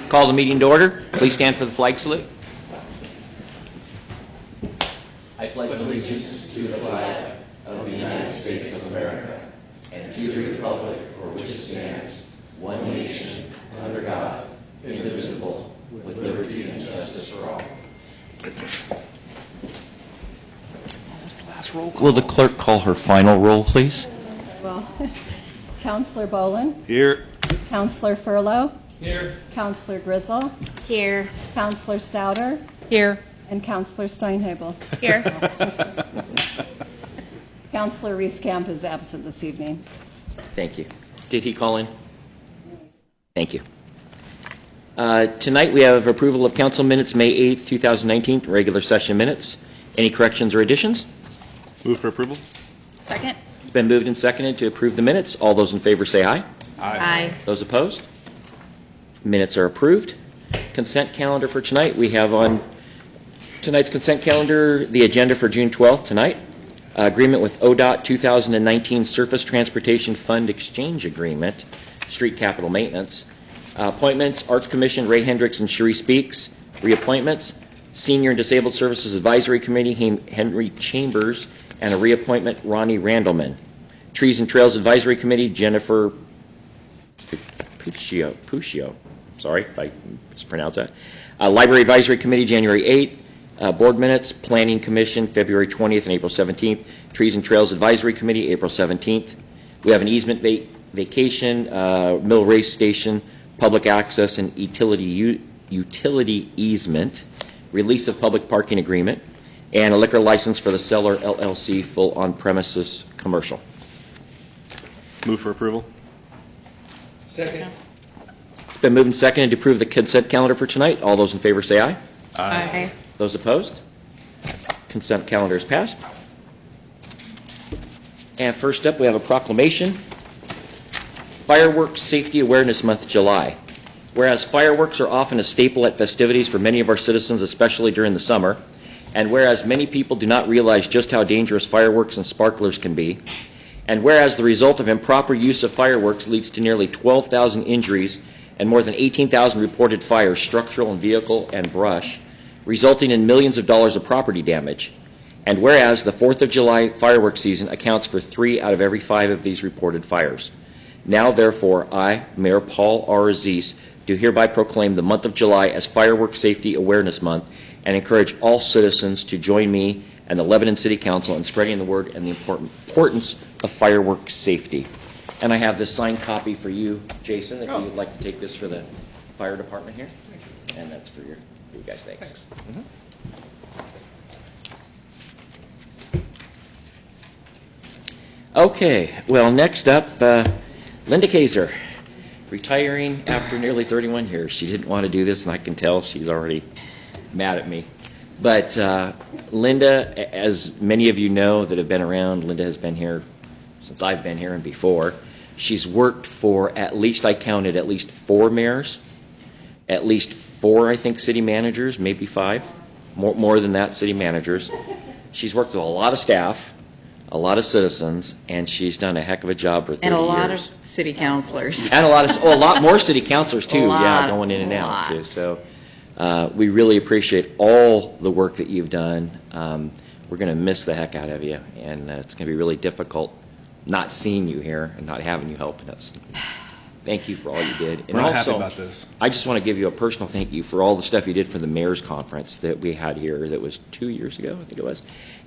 Call the meeting to order. Please stand for the flag salute. I pledge allegiance to the flag of the United States of America and to the republic for which it stands, one nation, under God, indivisible, with liberty and justice for all. Will the clerk call her final roll, please? Well, Counselor Bolin? Here. Counselor Furlow? Here. Counselor Grizzle? Here. Counselor Stouter? Here. And Counselor Steinhebel? Here. Counselor Rees-Camp is absent this evening. Thank you. Did he call in? Thank you. Tonight we have approval of council minutes, May 8th, 2019, regular session minutes. Any corrections or additions? Move for approval. Second. It's been moved and seconded to approve the minutes. All those in favor say aye. Aye. Those opposed? Minutes are approved. Consent calendar for tonight. We have on tonight's consent calendar the agenda for June 12th tonight. Agreement with ODOT 2019 Surface Transportation Fund Exchange Agreement, Street Capital Maintenance. Appointments, Arts Commission, Ray Hendricks and Cherie Speaks. Reappointments, Senior and Disabled Services Advisory Committee, Henry Chambers, and a reappointment, Ronnie Randleman. Trees and Trails Advisory Committee, Jennifer Puccio. Sorry if I mispronounced that. Library Advisory Committee, January 8th. Board Minutes, Planning Commission, February 20th and April 17th. Trees and Trails Advisory Committee, April 17th. We have an easement vacation, Mill Race Station, Public Access and Utility Easement, Release of Public Parking Agreement, and a liquor license for the Cellar LLC, full on-premises commercial. Move for approval. Second. It's been moved and seconded to approve the consent calendar for tonight. All those in favor say aye. Aye. Those opposed? Consent calendar is passed. And first up, we have a proclamation. Fireworks Safety Awareness Month, July. Whereas fireworks are often a staple at festivities for many of our citizens, especially during the summer, and whereas many people do not realize just how dangerous fireworks and sparklers can be, and whereas the result of improper use of fireworks leads to nearly 12,000 injuries and more than 18,000 reported fires, structural and vehicle and brush, resulting in millions of dollars of property damage. And whereas the 4th of July fireworks season accounts for 3 out of every 5 of these reported fires. Now, therefore, I, Mayor Paul R. Aziz, do hereby proclaim the month of July as Fireworks Safety Awareness Month and encourage all citizens to join me and the Lebanon City Council in spreading the word and the importance of fireworks safety. And I have this signed copy for you, Jason, if you'd like to take this for the fire department here. And that's for you guys. Thanks. Okay, well, next up, Linda Kaiser, retiring after nearly 31 years. She didn't want to do this, and I can tell she's already mad at me. But Linda, as many of you know that have been around, Linda has been here since I've been here and before. She's worked for at least, I counted, at least 4 mayors, at least 4, I think, city managers, maybe 5, more than that, city managers. She's worked with a lot of staff, a lot of citizens, and she's done a heck of a job for 30 years. And a lot of city councilors. And a lot more city councilors too, going in and out too. So we really appreciate all the work that you've done. We're going to miss the heck out of you, and it's going to be really difficult not seeing you here and not having you helping us. Thank you for all you did. And We're not also, happy about this. I just want to give you a personal thank you for all the stuff you did for the mayor's conference that we had here that was 2 years ago, I think it was,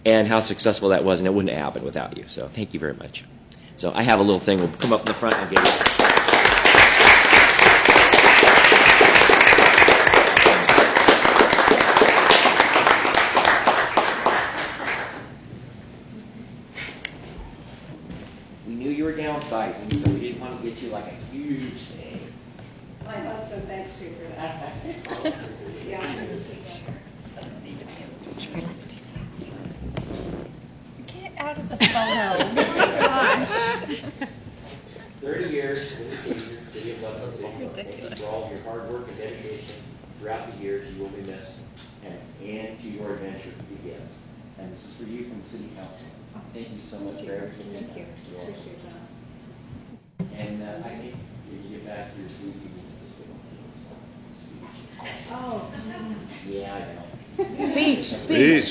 and how successful that was, and it wouldn't have happened without you. So thank you very much. So I have a little thing. We'll come up in the front and get it. We knew you were downsizing, so we didn't want to get you like a huge thing. My husband thanks you for that. Get out of the photo. Oh my gosh. 30 years in the city of Lebanon City. Thank you for all of your hard work and dedication throughout the years. You will be missed, and to your adventure begins. And this is for you from the City Council. Thank you so much for everything. Thank you. Appreciate that. And I think when you get back to your seat, you need to just go on. Yeah, I know. Speech.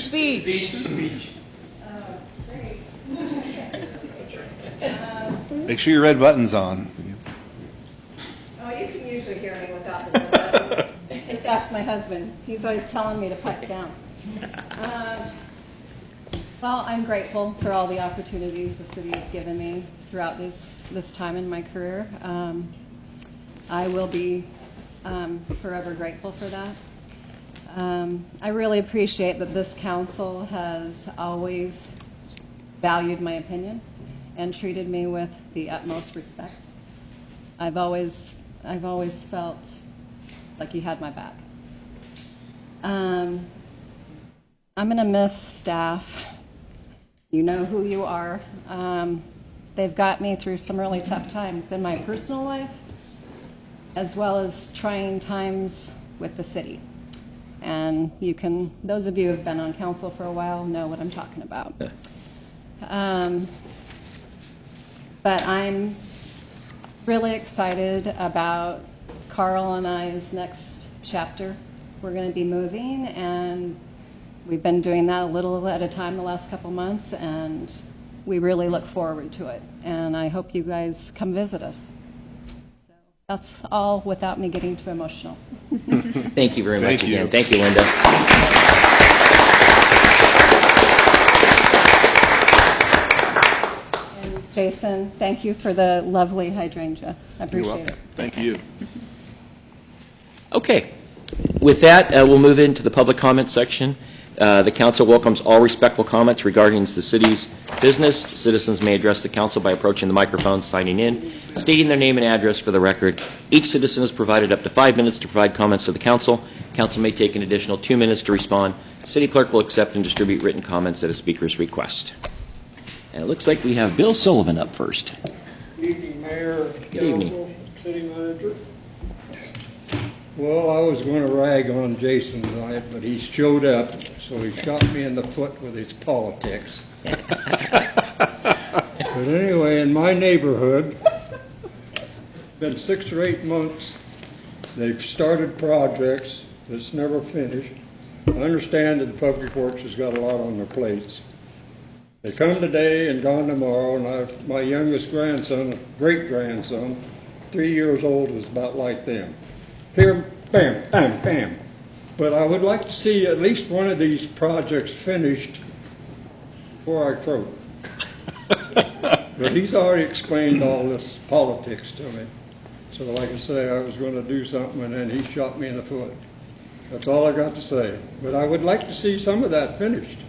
Make sure your red button's on. Oh, you can usually hear me without the button. Just ask my husband. He's always telling me to pipe down. Well, I'm grateful for all the opportunities the city has given me throughout this time in my career. I will be forever grateful for that. I really appreciate that this council has always valued my opinion and treated me with the utmost respect. I've always felt like you had my back. I'm going to miss staff. You know who you are. They've got me through some really tough times in my personal life, as well as trying times with the city. And those of you who have been on council for a while know what I'm talking about. But I'm really excited about Carl and I's next chapter. We're going to be moving, and we've been doing that a little at a time the last couple months, and we really look forward to it. And I hope you guys come visit us. So that's all without me getting too emotional. Thank you very much Thank you. again. Thank you, Linda. And Jason, thank you for the lovely hydrangea. I appreciate it. Thank you. Okay. With that, we'll move into the public comment section. The council welcomes all respectful comments regarding the city's business. Citizens may address the council by approaching the microphone, signing in, stating their name and address for the record. Each citizen is provided up to 5 minutes to provide comments to the council. Council may take an additional 2 minutes to respond. City clerk will accept and distribute written comments at a speaker's request. And it looks like we have Bill Sullivan up first. Good evening, Mayor, Good evening. Council, City Manager. Well, I was going to rag on Jason tonight, but he showed up, so he shot me in the foot with his politics. But anyway, in my neighborhood, it's been 6 or 8 months. They've started projects that's never finished. I understand that the Public Works has got a lot on their plates. They come today and gone tomorrow, and my youngest grandson, great-grandson, 3 years old, is about like them. Here, bam, bam, bam. But I would like to see at least one of these projects finished before I croak. But he's already explained all this politics to me. So like I say, I was going to do something, and then he shot me in the foot. That's all I got to say. But I would like to see some of that finished.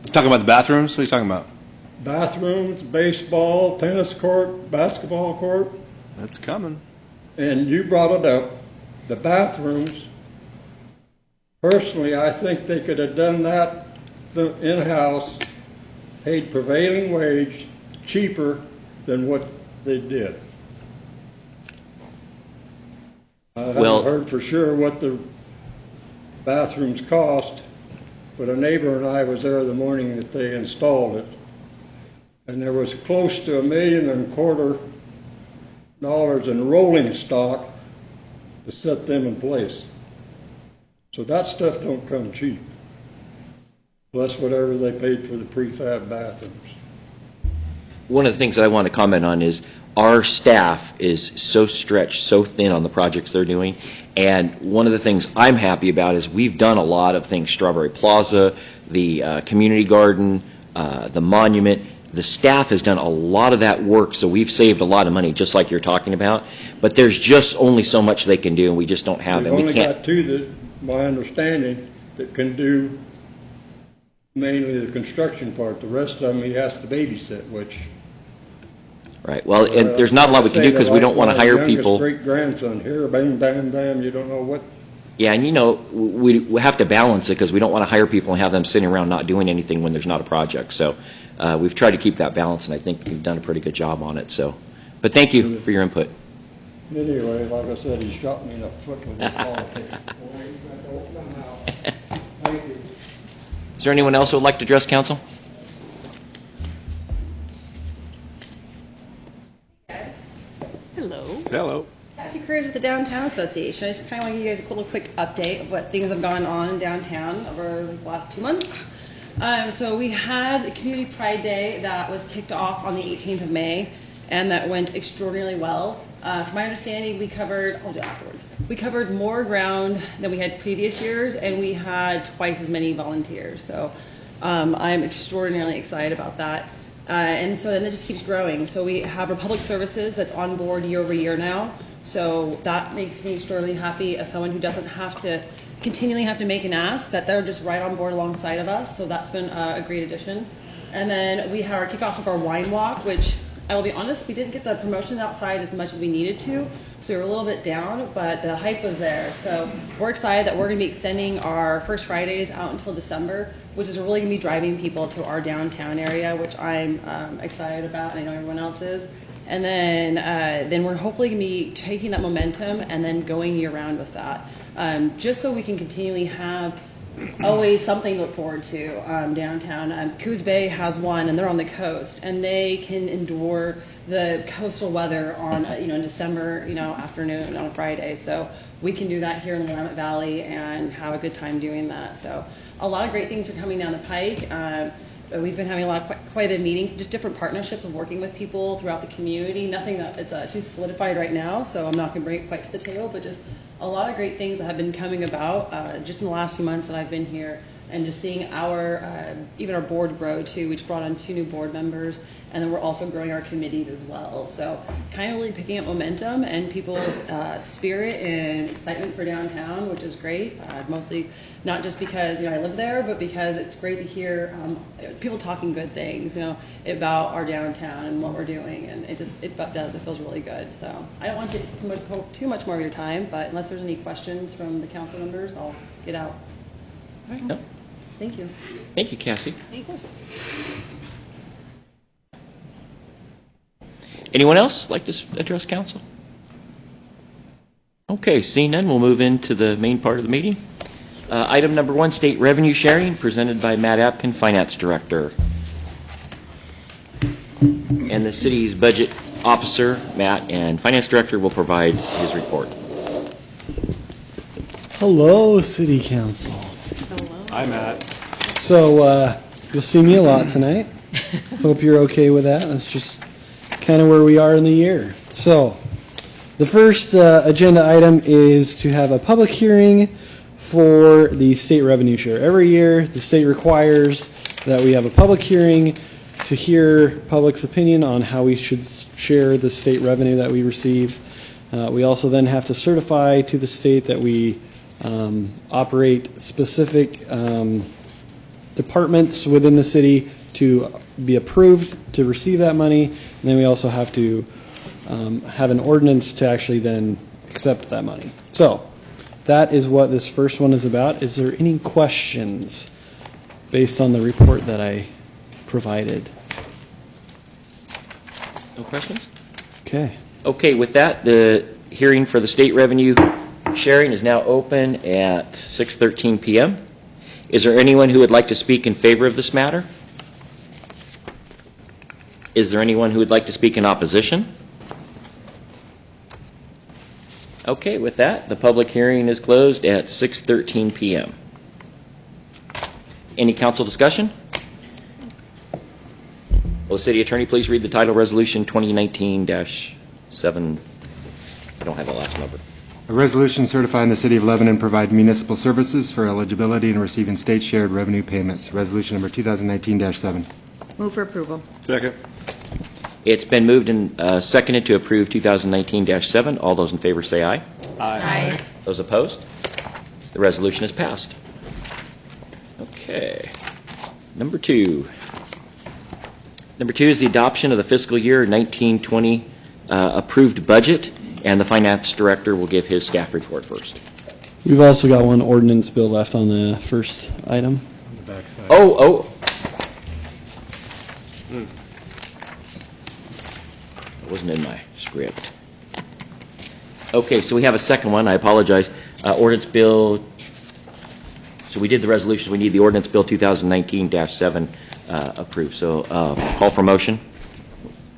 Talking about the bathrooms? What are you talking about? Bathrooms, baseball, tennis court, basketball court. That's coming. And you brought it up, the bathrooms. Personally, I think they could have done that in-house, paid prevailing wage, cheaper than what they did. I haven't heard for sure what the bathrooms cost, but a neighbor and I was there the morning that they installed it, and there was close to $1.25 million in rolling stock to set them in place. So that stuff don't come cheap. Plus whatever they paid for the prefab bathrooms. One of the things that I want to comment on is our staff is so stretched, so thin on the projects they're doing. And one of the things I'm happy about is we've done a lot of things, Strawberry Plaza, the community garden, the monument. The staff has done a lot of that work, so we've saved a lot of money, just like you're talking about. But there's just only so much they can do, and we just don't have We've them. We only can't. got 2 that, my understanding, that can do mainly the construction part. The rest of them he has to babysit, which... Right. Well, and there's not a lot we can do because we don't want to hire people. Youngest great-grandson here, bang, bam, bam, you don't know what... Yeah, and you know, we have to balance it because we don't want to hire people and have them sitting around not doing anything when there's not a project. So we've tried to keep that balance, and I think we've done a pretty good job on it. So, but thank you for your input. Anyway, like I said, he shot me in the foot with his politics. Thank you. Is there anyone else who would like to address council? Hello. Hello. Cassie Careers with the Downtown Association. I just kind of want to give you guys a little quick update of what things have gone on in downtown over the last 2 months. So we had the Community Pride Day that was kicked off on the 18th of May, and that went extraordinarily well. From my understanding, I'll do it afterwards. We covered more ground than we had previous years, and we had twice as many volunteers. So I'm extraordinarily excited about that. And so then it just keeps growing. So we have our public services that's on board year over year now. So that makes me extraordinarily happy as someone who doesn't have to continually have to make an ask, that they're just right on board alongside of us. So that's been a great addition. And then we have our kickoff of our wine walk, which I will be honest, we didn't get the promotion outside as much as we needed to. So we were a little bit down, but the hype was there. So we're excited that we're going to be extending our First Fridays out until December, which is really going to be driving people to our downtown area, which I'm excited about, and I know everyone else is. And then we're hopefully going to be taking that momentum and then going year round with that, just so we can continually have always something to look forward to downtown. Coos Bay has one, and they're on the coast, and they can endure the coastal weather on in December afternoon on a Friday. So we can do that here in the Willamette Valley and have a good time doing that. So a lot of great things are coming down the pike. We've been having a lot of quite a bit of meetings, just different partnerships of working with people throughout the community. Nothing that it's too solidified right now, so I'm not going to bring it quite to the table, but just a lot of great things that have been coming about just in the last few months that I've been here, and just seeing even our board grow too. We just brought on 2 new board members, and then we're also growing our committees as well. So kind of really picking up momentum and people's spirit and excitement for downtown, which is great. Mostly not just because I live there, but because it's great to hear people talking good things about our downtown and what we're doing, and it feels really good. So I don't want to take too much more of your time, but unless there's any questions from the council members, I'll get out. All right. No. Thank you. Thank you, Cassie. Thanks. Anyone else like to address council? Okay, seeing none, we'll move into the main part of the meeting. Item number 1, state revenue sharing, presented by Matt Apkin, Finance Director. And the city's budget officer, Matt, and Finance Director will provide his report. Hello, City Council. Hi, Matt. So you'll see me a lot tonight. Hope you're okay with that. That's just kind of where we are in the year. So the first agenda item is to have a public hearing for the state revenue share. Every year, the state requires that we have a public hearing to hear public's opinion on how we should share the state revenue that we receive. We also then have to certify to the state that we operate specific departments within the city to be approved to receive that money. And then we also have to have an ordinance to actually then accept that money. So that is what this first one is about. Is there any questions based on the report that I provided? No questions? Okay. Okay, with that, the hearing for the state revenue sharing is now open at 6:13 p.m. Is there anyone who would like to speak in favor of this matter? Is there anyone who would like to speak in opposition? Okay, with that, the public hearing is closed at 6:13 p.m. Any council discussion? Will the city attorney please read the title, Resolution 2019-7? I don't have the last number. A resolution certifying the City of Lebanon provide municipal services for eligibility and receiving state-shared revenue payments. Resolution number 2019-7. Move for approval. Second. It's been moved and seconded to approve 2019-7. All those in favor say aye. Aye. Those opposed? The resolution is passed. Okay. Number 2. Number 2 is the adoption of the fiscal year 1920 approved budget, and the finance director will give his staff report first. We've also got one ordinance bill left on the first item. On the backside. Oh. It wasn't in my script. Okay, so we have a second one. I apologize. Ordinance bill. So we did the resolution. We need the ordinance bill 2019-7 approved. So call for motion.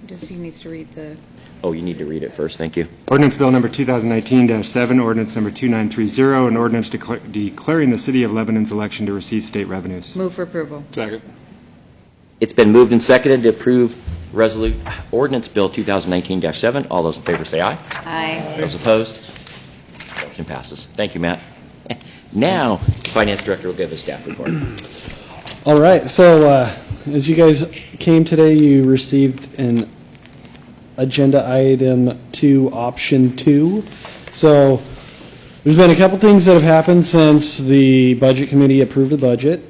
He needs to read the... Oh, you need to read it first, thank you. Ordinance Bill Number 2019-7, Ordinance Number 2930, an ordinance declaring the City of Lebanon's election to receive state revenues. Move for approval. Second. It's been moved and seconded to approve Ordinance Bill 2019-7. All those in favor say aye. Aye. Those opposed? Motion passes. Thank you, Matt. Now, the Finance Director will give a staff report. All right, so as you guys came today, you received an agenda item 2, option 2. So there's been a couple things that have happened since the Budget Committee approved the budget.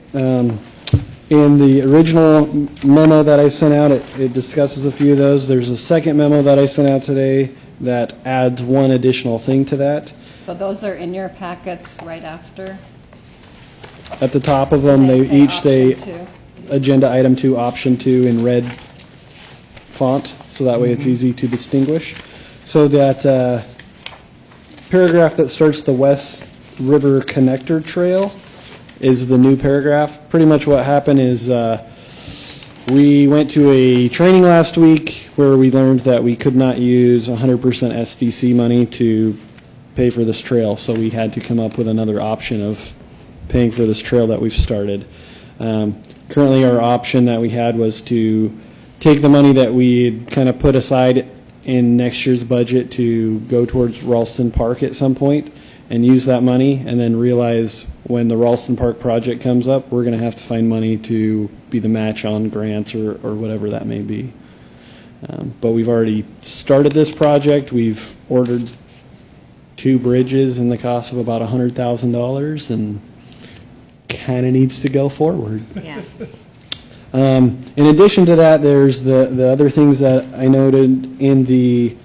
In the original memo that I sent out, it discusses a few of those. There's a second memo that I sent out today that adds one additional thing to that. So those are in your packets right after. At the top of them, they each say option 2. agenda item 2, option 2 in red font, so that way it's easy to distinguish. So that paragraph that starts the West River Connector Trail is the new paragraph. Pretty much what happened is we went to a training last week where we learned that we could not use 100% SDC money to pay for this trail, so we had to come up with another option of paying for this trail that we've started. Currently, our option that we had was to take the money that we had kind of put aside in next year's budget to go towards Ralston Park at some point and use that money, and then realize when the Ralston Park project comes up, we're going to have to find money to be the match on grants or whatever that may be. But we've already started this project. We've ordered 2 bridges in the cost of about $100,000, and kind of needs to go forward. Yeah. In addition to that, there's the other things that I noted in the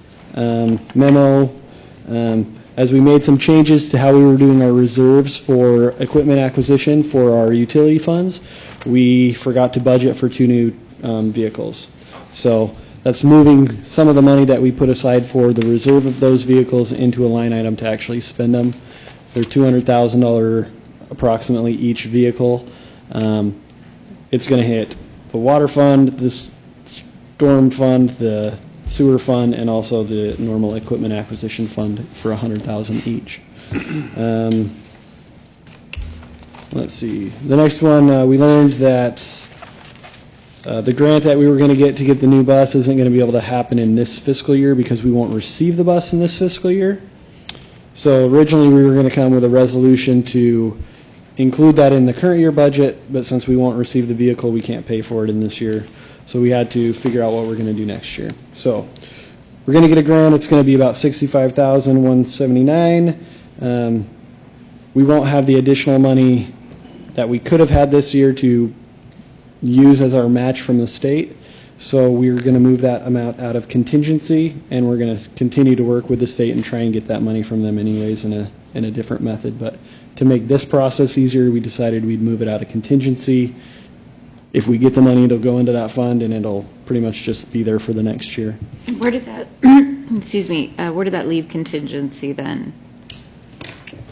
memo. As we made some changes to how we were doing our reserves for equipment acquisition for our utility funds, we forgot to budget for 2 new vehicles. So that's moving some of the money that we put aside for the reserve of those vehicles into a line item to actually spend them. They're $200,000 approximately each vehicle. It's going to hit the water fund, the storm fund, the sewer fund, and also the normal equipment acquisition fund for $100,000 each. Let's see. The next one, we learned that the grant that we were going to get the new bus isn't going to be able to happen in this fiscal year because we won't receive the bus in this fiscal year. So originally we were going to come with a resolution to include that in the current year budget, but since we won't receive the vehicle, we can't pay for it in this year. So we had to figure out what we're going to do next year. So we're going to get a grant. It's going to be about $65,179. We won't have the additional money that we could have had this year to use as our match from the state. So we're going to move that amount out of contingency, and we're going to continue to work with the state and try and get that money from them anyways in a different method. But to make this process easier, we decided we'd move it out of contingency. If we get the money, it'll go into that fund, and it'll pretty much just be there for the next year. And where did that, excuse me, where did that leave contingency then?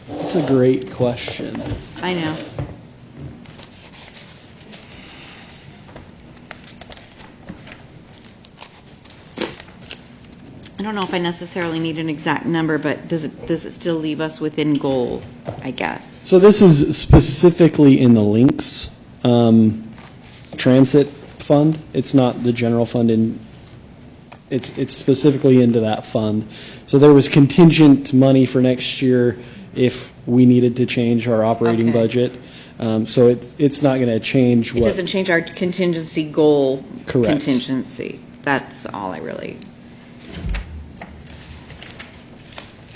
That's a great question. I know. I don't know if I necessarily need an exact number, but does it still leave us within goal, I guess? So this is specifically in the Links Transit Fund. It's not the general fund. It's specifically into that fund. So there was contingent money for next year if we needed to change our operating budget. So it's not going to change It doesn't change our contingency goal. Correct. Contingency. That's all I really...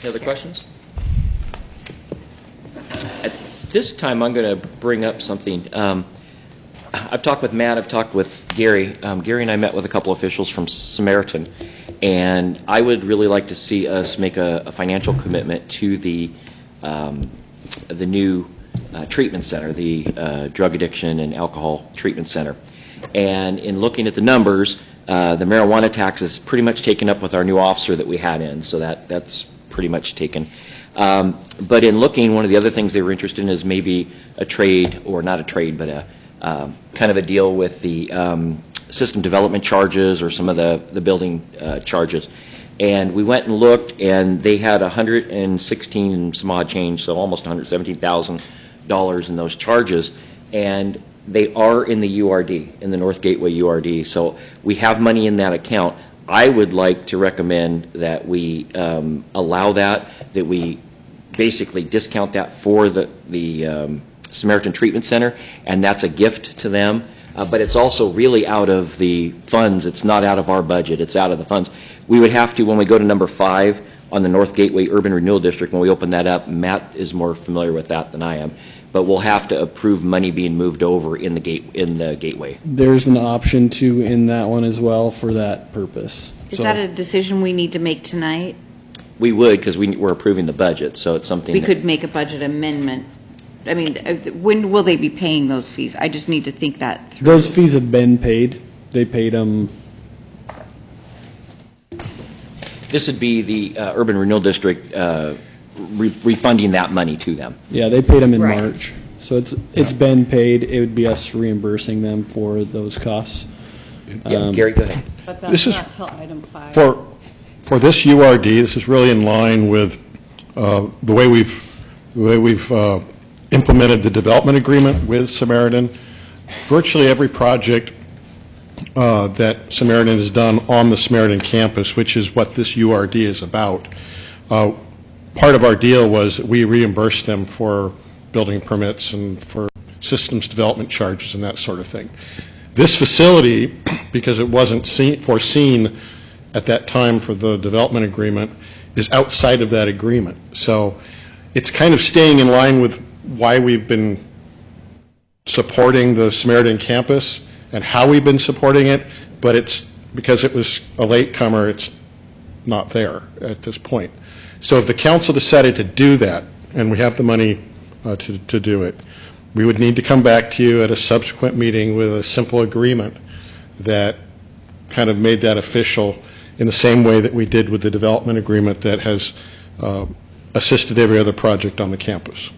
Any other questions? At this time, I'm going to bring up something. I've talked with Matt, I've talked with Gary. Gary and I met with a couple officials from Samaritan, and I would really like to see us make a financial commitment to the new treatment center, the Drug Addiction and Alcohol Treatment Center. And in looking at the numbers, the marijuana tax is pretty much taken up with our new officer that we had in, so that's pretty much taken. But in looking, one of the other things they were interested in is maybe a trade, or not a trade, but a kind of a deal with the system development charges or some of the building charges. And we went and looked, and they had 116 and some odd change, so almost $117,000 in those charges. And they are in the URD, in the North Gateway URD. So we have money in that account. I would like to recommend that we allow that we basically discount that for the Samaritan Treatment Center, and that's a gift to them. But it's also really out of the funds. It's not out of our budget. It's out of the funds. We would have to, when we go to number 5 on the North Gateway Urban Renewal District, when we open that up, Matt is more familiar with that than I am, but we'll have to approve money being moved over in the gateway. There's an option to in that one as well for that purpose. Is So- that a decision we need to make tonight? We would, because we're approving the budget, so it's something We that- could make a budget amendment. I mean, when will they be paying those fees? I just need to think that through. Those fees have been paid. They paid them. This would be the Urban Renewal District refunding that money to them. Yeah, they paid them in Right. March. So it's been paid. It would be us reimbursing them for those costs. Yeah, Gary, go ahead. But This that's is not till item 5. For this URD, this is really in line with the way we've implemented the development agreement with Samaritan. Virtually every project that Samaritan has done on the Samaritan campus, which is what this URD is about, part of our deal was that we reimbursed them for building permits and for systems development charges and that sort of thing. This facility, because it wasn't foreseen at that time for the development agreement, is outside of that agreement. So it's kind of staying in line with why we've been supporting the Samaritan campus and how we've been supporting it, but it's because it was a latecomer, it's not there at this point. So if the council decided to do that, and we have the money to do it, we would need to come back to you at a subsequent meeting with a simple agreement that kind of made that official in the same way that we did with the development agreement that has assisted every other project on the campus.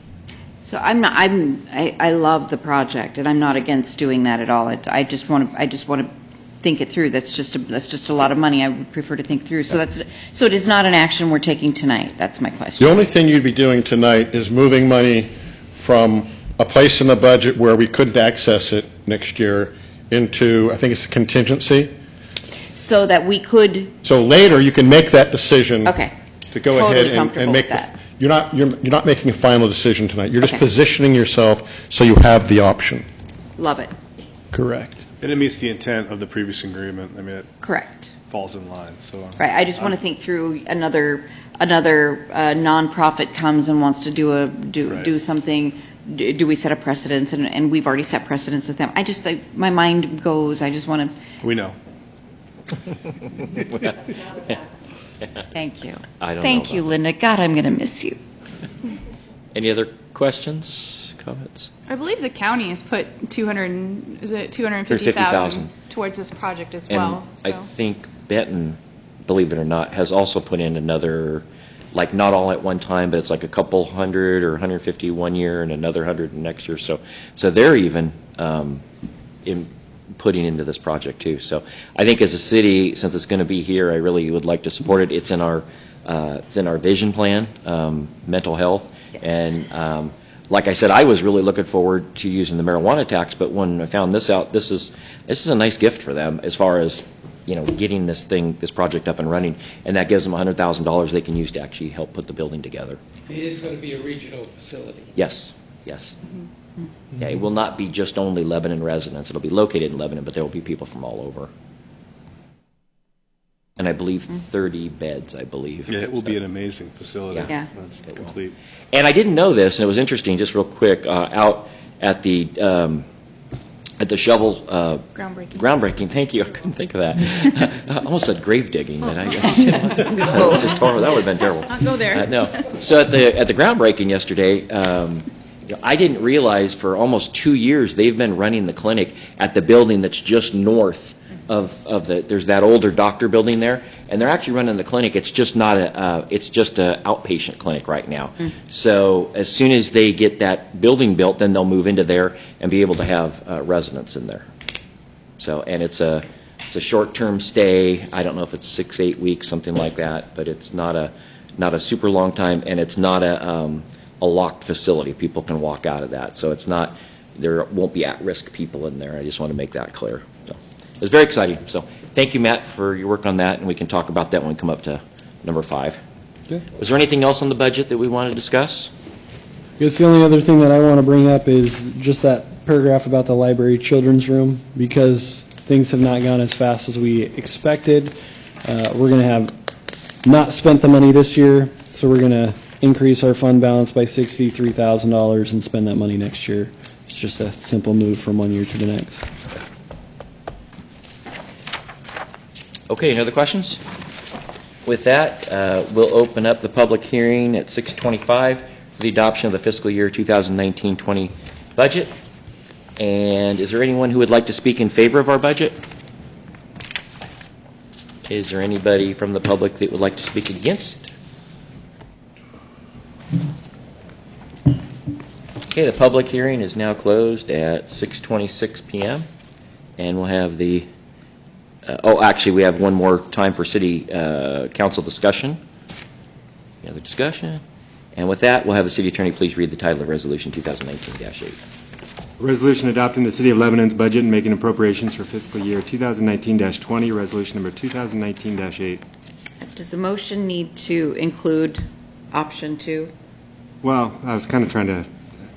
So I love the project, and I'm not against doing that at all. I just want to think it through. That's just a lot of money. I would prefer to think through. So it is not an action we're taking tonight. That's my question. The only thing you'd be doing tonight is moving money from a place in the budget where we couldn't access it next year into, I think it's a contingency. So that we could. So later, you can make that decision. Okay. To go Totally ahead and comfortable make with that. You're not making a final decision tonight. You're just Okay. positioning yourself so you have the option. Love it. Correct. And it meets the intent of the previous agreement. I mean, it Correct. falls in line, so. Right. I just want to think through another nonprofit comes and wants to do something. Do we set a precedence? And we've already set precedence with them. My mind goes. I just want to. We know. Thank you. I don't know Thank you, about Linda. God, I'm going to miss you. Any other questions, comments? I believe the county has put 250,000 $250,000 towards this project as And well. I So think Benton, believe it or not, has also put in another, like not all at one time, but it's like a couple hundred or 150 one year and another 100 next year. So they're even in putting into this project too. So I think as a city, since it's going to be here, I really would like to support it. It's in our vision plan, mental health, Yes. and like I said, I was really looking forward to using the marijuana tax, but when I found this out, this is a nice gift for them as far as getting this project up and running, and that gives them $100,000 they can use to actually help put the building together. It is going to be a regional facility. Yes. Yeah, it will not be just only Lebanon residents. It'll be located in Lebanon, but there will be people from all over. And I believe 30 beds, I believe. Yeah, it will be an amazing facility. Yeah. That's complete. And I didn't know this, and it was interesting, just real quick, out at the shovel groundbreaking. Thank you. I couldn't think of that. I almost said grave digging, and I guess that was just horrible. That would have been terrible. I'll go there. No. So at the groundbreaking yesterday, I didn't realize for almost 2 years they've been running the clinic at the building that's just north of there's that older doctor building there, and they're actually running the clinic. It's just not it's just a outpatient clinic right now. So as soon as they get that building built, then they'll move into there and be able to have residents in there. So, and it's a It's a short-term stay. I don't know if it's 6, 8 weeks, something like that, but it's not a super long time, and it's not a locked facility. People can walk out of that, so it's not, there won't be at-risk people in there. I just want to make that clear. So it was very exciting. So thank you, Matt, for your work on that, and we can talk about that when we come up to number 5. Okay. Was there anything else on the budget that we want to discuss? I guess the only other thing that I want to bring up is just that paragraph about the library children's room, because things have not gone as fast as we expected. We're going to have not spent the money this year, so we're going to increase our fund balance by $63,000 and spend that money next year. It's just a simple move from one year to the next. Okay, any other questions? With that, we'll open up the public hearing at 6:25 for the adoption of the fiscal year 2019-20 budget. And is there anyone who would like to speak in favor of our budget? Is there anybody from the public that would like to speak against? Okay, the public hearing is now closed at 6:26 p.m. And we'll have the, actually, we have one more time for city council discussion. Any other discussion? And with that, we'll have the city attorney please read the title of Resolution 2019-8. Resolution adopting the City of Lebanon's budget and making appropriations for fiscal year 2019-20, resolution number 2019-8. Does the motion need to include option 2? Well, I was kind of trying to,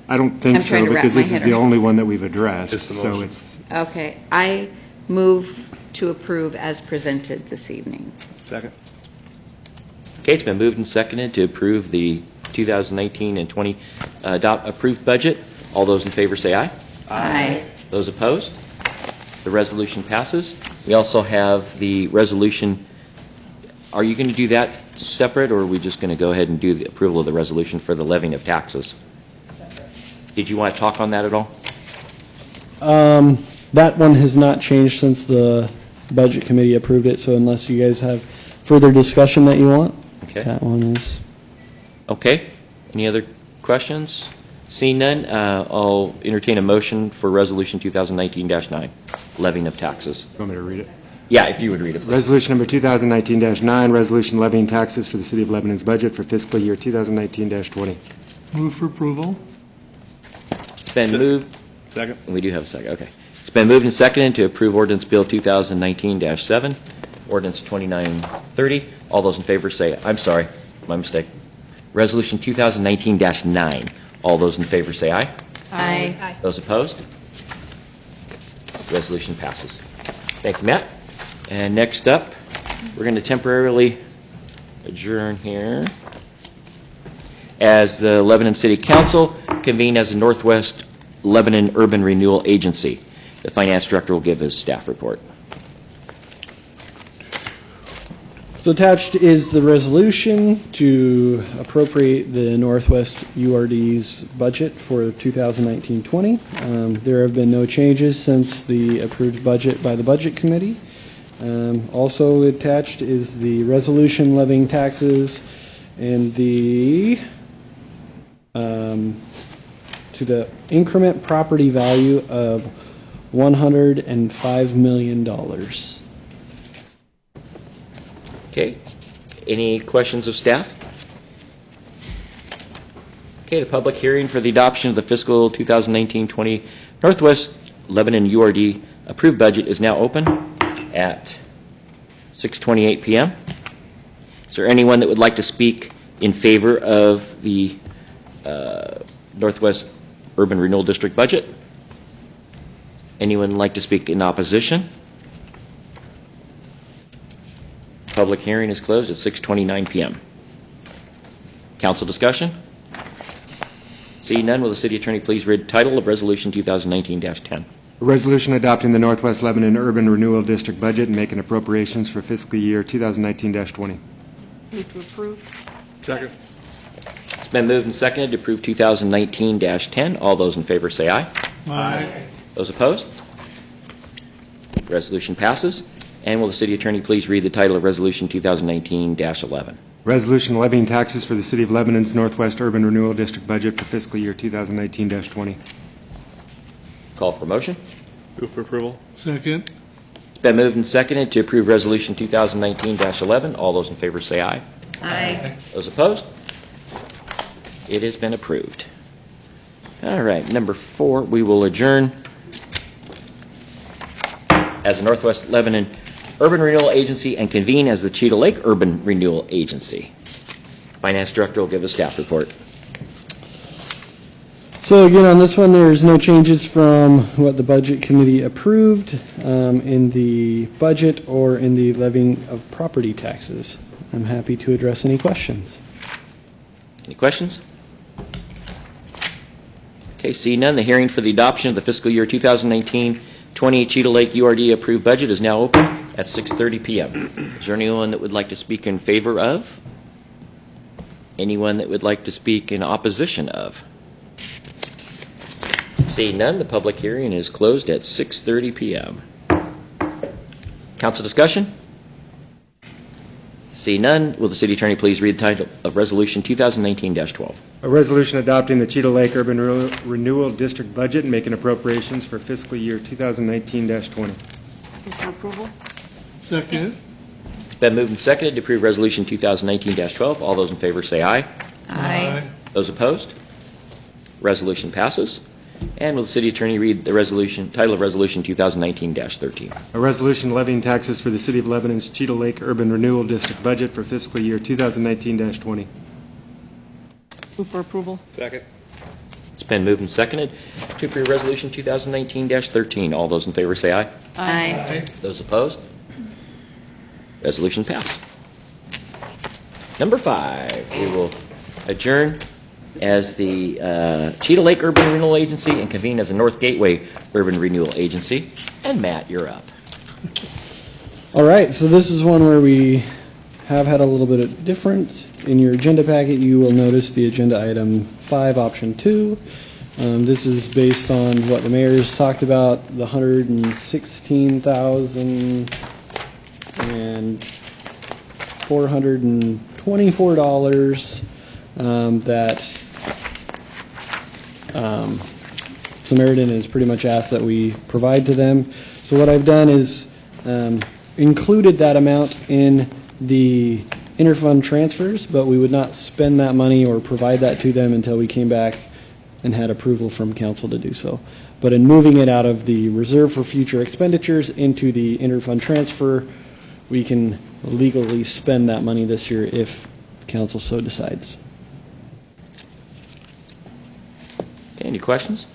I don't think I'm trying so, to wrap because my this is head the around. only one that we've addressed. Just the So motion. it's, Okay, I move to approve as presented this evening. Second. Okay, it's been moved and seconded to approve the 2019 and 20 approved budget. All those in favor say aye. Aye. Those opposed? The resolution passes. We also have the resolution. Are you going to do that separate, or are we just going to go ahead and do the approval of the resolution for the levying of taxes? Did you want to talk on that at all? That one has not changed since the Budget Committee approved it, so unless you guys have further discussion that you want, Okay. that one is. Okay. Any other questions? Seeing none, I'll entertain a motion for Resolution 2019-9, levying of taxes. want me to read it? Yeah, if you would read it, please. Resolution number 2019-9, resolution levying taxes for the City of Lebanon's budget for fiscal year 2019-20. Move for approval. It's been moved. Second. We do have a second, okay. It's been moved and seconded to approve Ordinance Bill 2019-7, Ordinance 2930. All those in favor say, I'm sorry, my mistake. Resolution 2019-9. All those in favor say aye. Aye. Those opposed? Resolution passes. Thank you, Matt. And next up, we're going to temporarily adjourn here as the Lebanon City Council convene as the Northwest Lebanon Urban Renewal Agency. The finance director will give his staff report. So attached is the resolution to appropriate the Northwest URD's budget for 2019-20. There have been no changes since the approved budget by the Budget Committee. Also attached is the resolution levying taxes and the to the increment property value of $105 million. Okay. Any questions of staff? Okay, the public hearing for the adoption of the fiscal 2019-20 Northwest Lebanon URD approved budget is now open at 6:28 p.m. Is there anyone that would like to speak in favor of the Northwest Urban Renewal District budget? Anyone like to speak in opposition? Public hearing is closed at 6:29 p.m. Council discussion? Seeing none, will the city attorney please read the title of Resolution 2019-10? A resolution adopting the Northwest Lebanon Urban Renewal District budget and making appropriations for fiscal year 2019-20. Move to approve. Second. It's been moved and seconded to approve 2019-10. All those in favor say aye. Aye. Those opposed? Resolution passes. And will the city attorney please read the title of Resolution 2019-11? Resolution levying taxes for the City of Lebanon's Northwest Urban Renewal District budget for fiscal year 2019-20. Call for motion. Move for approval. Second. It's been moved and seconded to approve Resolution 2019-11. All those in favor say aye. Aye. Those opposed? It has been approved. All right, number 4, we will adjourn as the Northwest Lebanon Urban Renewal Agency and convene as the Cheetah Lake Urban Renewal Agency. Finance Director will give a staff report. So again, on this one, there's no changes from what the Budget Committee approved in the budget or in the levying of property taxes. I'm happy to address any questions. Any questions? Okay, seeing none, the hearing for the adoption of the fiscal year 2019-20 Cheetah Lake URD approved budget is now open at 6:30 p.m. Is there anyone that would like to speak in favor of? Anyone that would like to speak in opposition of? Seeing none, the public hearing is closed at 6:30 p.m. Council discussion? Seeing none, will the city attorney please read the title of Resolution 2019-12? A resolution adopting the Cheetah Lake Urban Renewal District budget and making appropriations for fiscal year 2019-20. Move for approval? Second. It's been moved and seconded to approve Resolution 2019-12. All those in favor say aye. Aye. Those opposed? Resolution passes. And will the city attorney read the title of Resolution 2019-13? A resolution levying taxes for the City of Lebanon's Cheetah Lake Urban Renewal District budget for fiscal year 2019-20. Move for approval? Second. It's been moved and seconded to approve Resolution 2019-13. All those in favor say aye. Aye. Those opposed? Resolution passed. Number 5, we will adjourn as the Cheetah Lake Urban Renewal Agency and convene as the North Gateway Urban Renewal Agency. And Matt, you're up. All right, so this is one where we have had a little bit of different. In your agenda packet, you will notice the agenda item 5, option 2. This is based on what the mayor's talked about, the $116,424 that Samaritan has pretty much asked that we provide to them. So what I've done is included that amount in the interfund transfers, but we would not spend that money or provide that to them until we came back and had approval from council to do so. But in moving it out of the reserve for future expenditures into the interfund transfer, we can legally spend that money this year if council so decides. Any questions?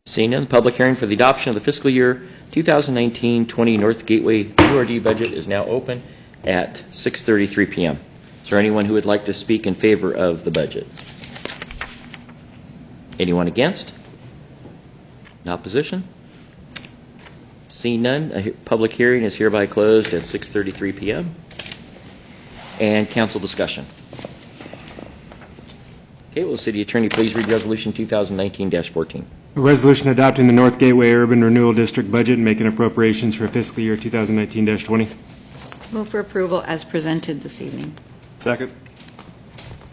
Seeing none, the public hearing for the adoption of the fiscal year 2019-20 North Gateway URD budget is now open at 6:33 p.m. Is there anyone who would like to speak in favor of the budget? Anyone against? In opposition? Seeing none, a public hearing is hereby closed at 6:33 p.m. And council discussion. Okay, will the city attorney please read Resolution 2019-14? A resolution adopting the North Gateway Urban Renewal District budget and making appropriations for fiscal year 2019-20. Move for approval as presented this evening. Second.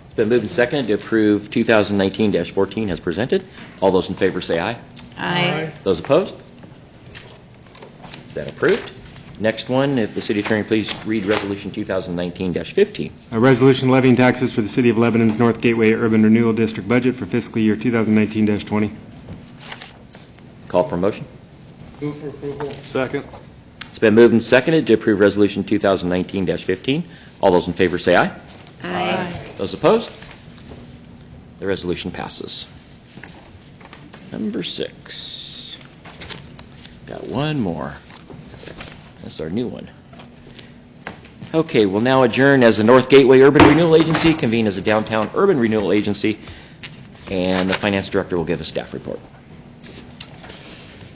It's been moved and seconded to approve 2019-14 as presented. All those in favor say aye. Aye. Those opposed? It's been approved. Next one, if the city attorney please read Resolution 2019-15. A resolution levying taxes for the City of Lebanon's North Gateway Urban Renewal District budget for fiscal year 2019-20. Call for a motion. Move for approval? Second. It's been moved and seconded to approve Resolution 2019-15. All those in favor say aye. Aye. Those opposed? The resolution passes. Number 6. Got one more. That's our new one. Okay, we'll now adjourn as the North Gateway Urban Renewal Agency, convene as a Downtown Urban Renewal Agency, and the Finance Director will give a staff report.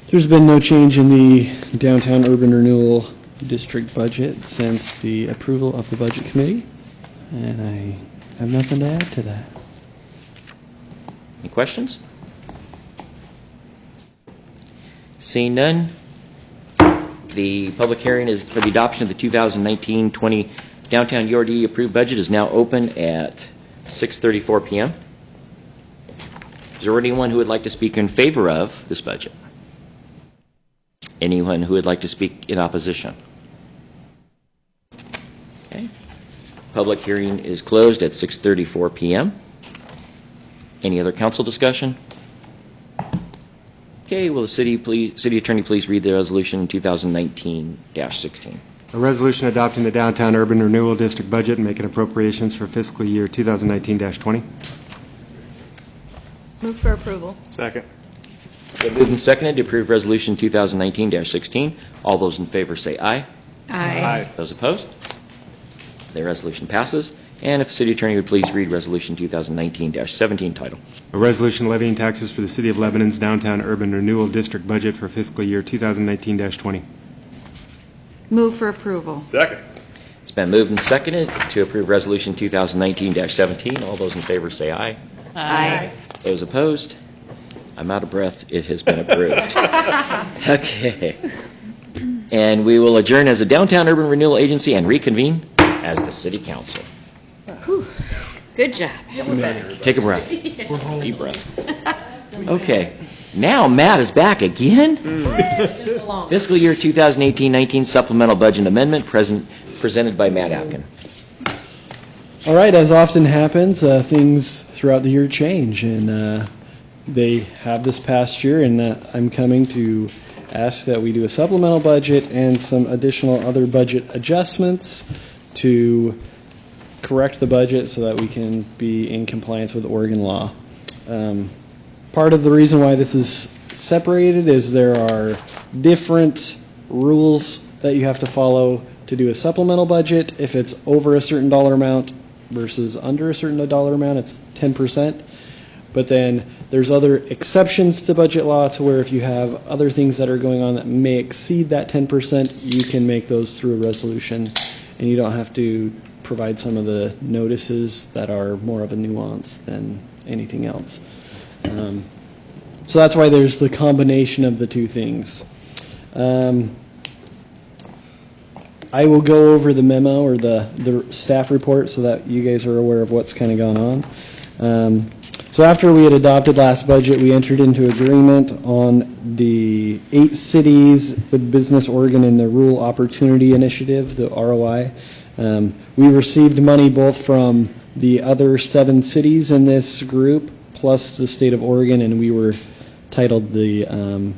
There's been no change in the Downtown Urban Renewal District budget since the approval of the Budget Committee, and I have nothing to add to that. Any questions? Seeing none, the public hearing is for the adoption of the 2019-20 Downtown URD approved budget is now open at 6:34 p.m. Is there anyone who would like to speak in favor of this budget? Anyone who would like to speak in opposition? Okay. Public hearing is closed at 6:34 PM. Any other council discussion? Okay, will the city attorney please read the resolution 2019-16? A resolution adopting the Downtown Urban Renewal District budget and making appropriations for fiscal year 2019-20. Move for approval. Second. Been moved and seconded to approve resolution 2019-16. All those in favor say aye. Aye. Those opposed? The resolution passes. And if the city attorney would please read resolution 2019-17 title. A resolution levying taxes for the City of Lebanon's Downtown Urban Renewal District budget for fiscal year 2019-20. Move for approval. Second. It's been moved and seconded to approve resolution 2019-17. All those in favor say aye. Aye. Those opposed? I'm out of breath. It has been approved. Okay. And we will adjourn as a Downtown Urban Renewal Agency and reconvene as the City Council. Good job. Take a breath. Deep breath. Okay. Now Matt is back again. Fiscal year 2018-19 supplemental budget amendment presented by Matt Atkin. All right, as often happens, things throughout the year change, and they have this past year, and I'm coming to ask that we do a supplemental budget and some additional other budget adjustments to correct the budget so that we can be in compliance with Oregon law. Part of the reason why this is separated is there are different rules that you have to follow to do a supplemental budget. If it's over a certain dollar amount versus under a certain dollar amount, it's 10%. But then there's other exceptions to budget law to where if you have other things that are going on that may exceed that 10%, you can make those through a resolution, and you don't have to provide some of the notices that are more of a nuance than anything else. So that's why there's the combination of the two things. I will go over the memo or the staff report so that you guys are aware of what's kind of gone on. So after we had adopted last budget, we entered into agreement on the 8 cities with Business Oregon and the Rural Opportunity Initiative, the ROI. We received money both from the other 7 cities in this group plus the state of Oregon, and we were titled the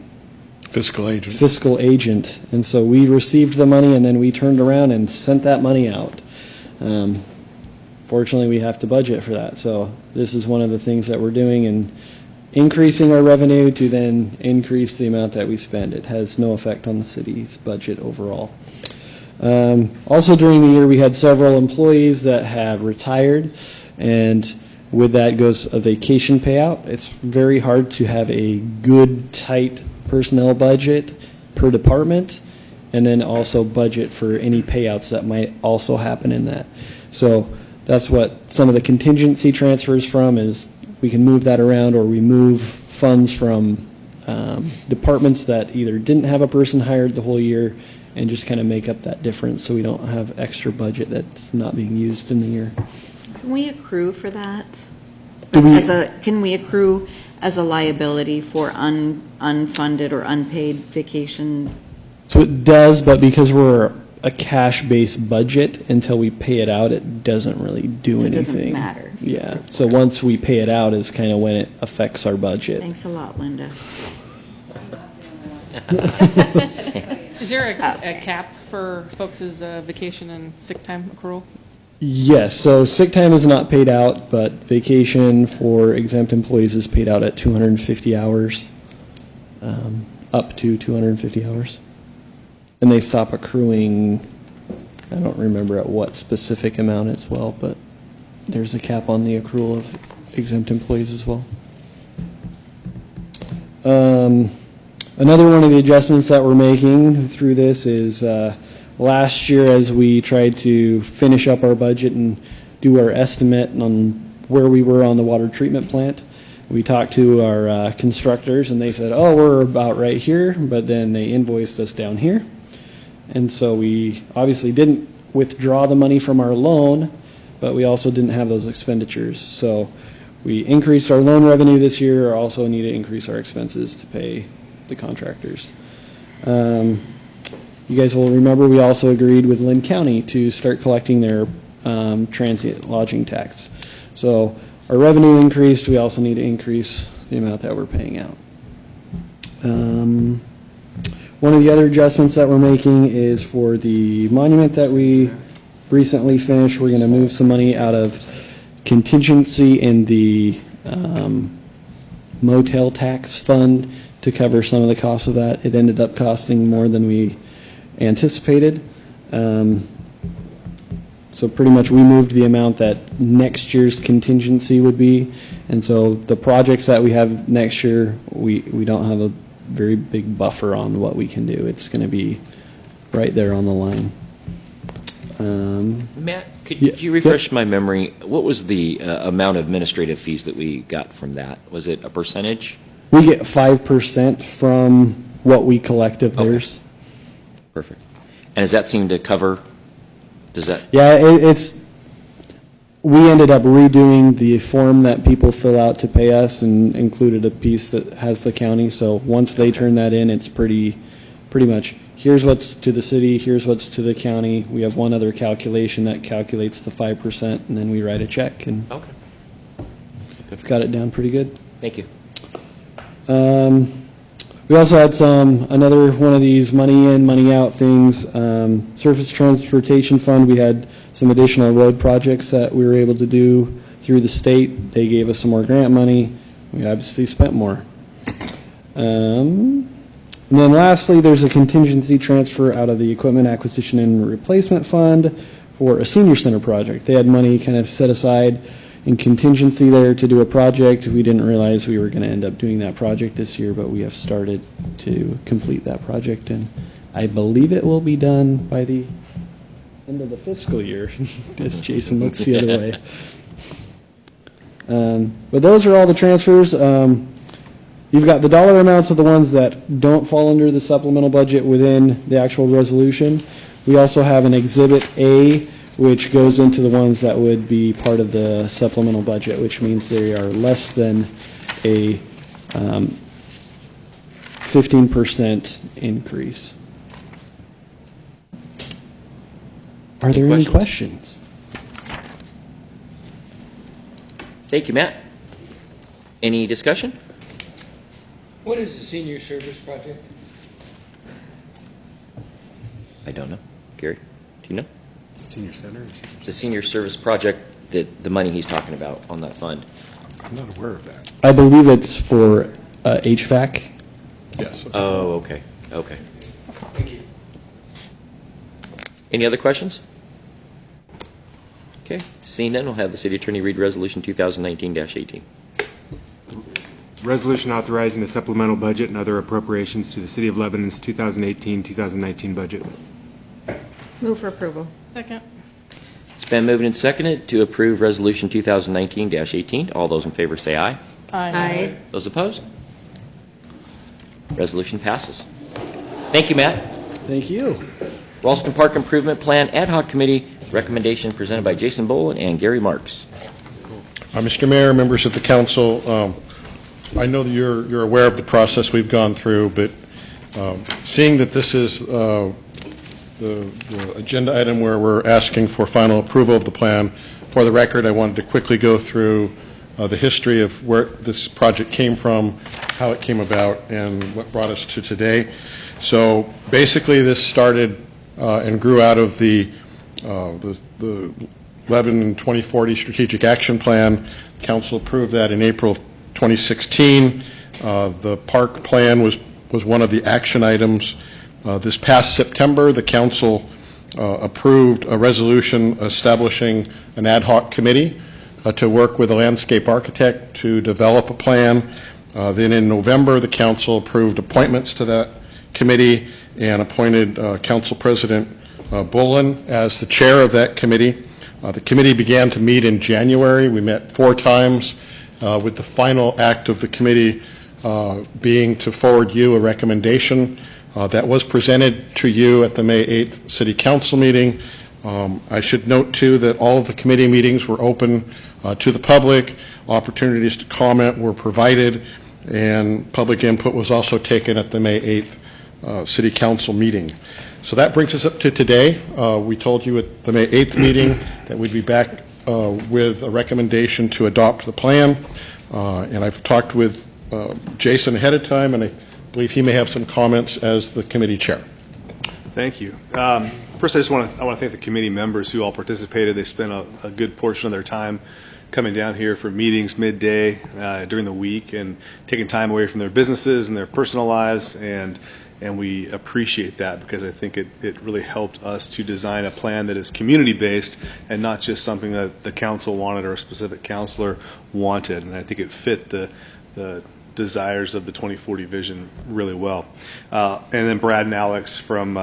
Fiscal agent. fiscal agent. And so we received the money, and then we turned around and sent that money out. Fortunately, we have to budget for that. So this is one of the things that we're doing, and increasing our revenue to then increase the amount that we spend. It has no effect on the city's budget overall. Also during the year, we had several employees that have retired, and with that goes a vacation payout. It's very hard to have a good, tight personnel budget per department, and then also budget for any payouts that might also happen in that. So that's what some of the contingency transfers from is. We can move that around, or we move funds from departments that either didn't have a person hired the whole year and just kind of make up that difference so we don't have extra budget that's not being used in the year. Can we accrue for that? Do we- Can we accrue as a liability for unfunded or unpaid vacation? So it does, but because we're a cash-based budget, until we pay it out, it doesn't really do So it anything. doesn't matter. Yeah. So once we pay it out is kind of when it affects our budget. Thanks a lot, Linda. Is there a cap for folks' vacation and sick time accrual? Yes, so sick time is not paid out, but vacation for exempt employees is paid out at 250 hours, up to 250 hours. And they stop accruing, I don't remember at what specific amount as well, but there's a cap on the accrual of exempt employees as well. Another one of the adjustments that we're making through this is last year, as we tried to finish up our budget and do our estimate on where we were on the water treatment plant, we talked to our constructors, and they said, oh, we're about right here, but then they invoiced us down here. And so we obviously didn't withdraw the money from our loan, but we also didn't have those expenditures. So we increased our loan revenue this year, also need to increase our expenses to pay the contractors. You guys will remember we also agreed with Lynn County to start collecting their transient lodging tax. So our revenue increased, we also need to increase the amount that we're paying out. One of the other adjustments that we're making is for the monument that we recently finished. We're going to move some money out of contingency in the motel tax fund to cover some of the costs of that. It ended up costing more than we anticipated. So pretty much we moved the amount that next year's contingency would be. And so the projects that we have next year, we don't have a very big buffer on what we can do. It's going to be right there on the line. Matt, could you refresh my memory? What was the amount of administrative fees that we got from that? Was it a percentage? We get 5% from what we collect of theirs. Perfect. And does that seem to cover, does that? Yeah, we ended up redoing the form that people fill out to pay us and included a piece that has the county. So once they turn that in, it's pretty much, here's what's to the city, here's what's to the county. We have one other calculation that calculates the 5%, and then we write a check, and Okay. we've got it down pretty good. Thank you. We also had another one of these money in, money out things. Surface Transportation Fund, we had some additional road projects that we were able to do through the state. They gave us some more grant money. We obviously spent more. And then lastly, there's a contingency transfer out of the Equipment Acquisition and Replacement Fund for a senior center project. They had money kind of set aside in contingency there to do a project. We didn't realize we were going to end up doing that project this year, but we have started to complete that project, and I believe it will be done by the end of the fiscal year, as Jason looks the other way. But those are all the transfers. You've got the dollar amounts of the ones that don't fall under the supplemental budget within the actual resolution. We also have an Exhibit A, which goes into the ones that would be part of the supplemental budget, which means they are less than a 15% increase. Are there any questions? Thank you, Matt. Any discussion? What is the senior service project? I don't know. Gary, do you know? Senior center? The senior service project, the money he's talking about on that fund. I'm not aware of that. I believe it's for HVAC. Yes. Oh, okay. Okay. Thank you. Any other questions? Okay. Seeing none, we'll have the city attorney read Resolution 2019-18. Resolution authorizing the supplemental budget and other appropriations to the City of Lebanon's 2018-2019 budget. Move for approval. Second. It's been moved and seconded to approve Resolution 2019-18. All those in favor say aye. Aye. Those opposed? Resolution passes. Thank you, Matt. Thank you. Ralston Park Improvement Plan Ad Hoc Committee, recommendation presented by Jason Boland and Gary Marks. Mr. Mayor, members of the council, I know that you're aware of the process we've gone through, but seeing that this is the agenda item where we're asking for final approval of the plan, for the record, I wanted to quickly go through the history of where this project came from, how it came about, and what brought us to today. So basically, this started and grew out of the Lebanon 2040 Strategic Action Plan. Council approved that in April of 2016. The park plan was one of the action items. This past September, the council approved a resolution establishing an ad hoc committee to work with a landscape architect to develop a plan. Then in November, the council approved appointments to that committee and appointed Council President Bullen as the chair of that committee. The committee began to meet in January. We met 4 times, with the final act of the committee being to forward you a recommendation that was presented to you at the May 8th City Council meeting. I should note, too, that all of the committee meetings were open to the public. Opportunities to comment were provided, and public input was also taken at the May 8th city council meeting. So that brings us up to today. We told you at the May 8th meeting that we'd be back with a recommendation to adopt the plan. And I've talked with Jason ahead of time, and I believe he may have some comments as the committee chair. Thank you. First, I want to thank the committee members who all participated. They spent a good portion of their time coming down here for meetings midday during the week and taking time away from their businesses and their personal lives, and we appreciate that because I think it really helped us to design a plan that is community-based and not just something that the council wanted or a specific counselor wanted. And I think it fit the desires of the 2040 vision really well. And then Brad and Alex from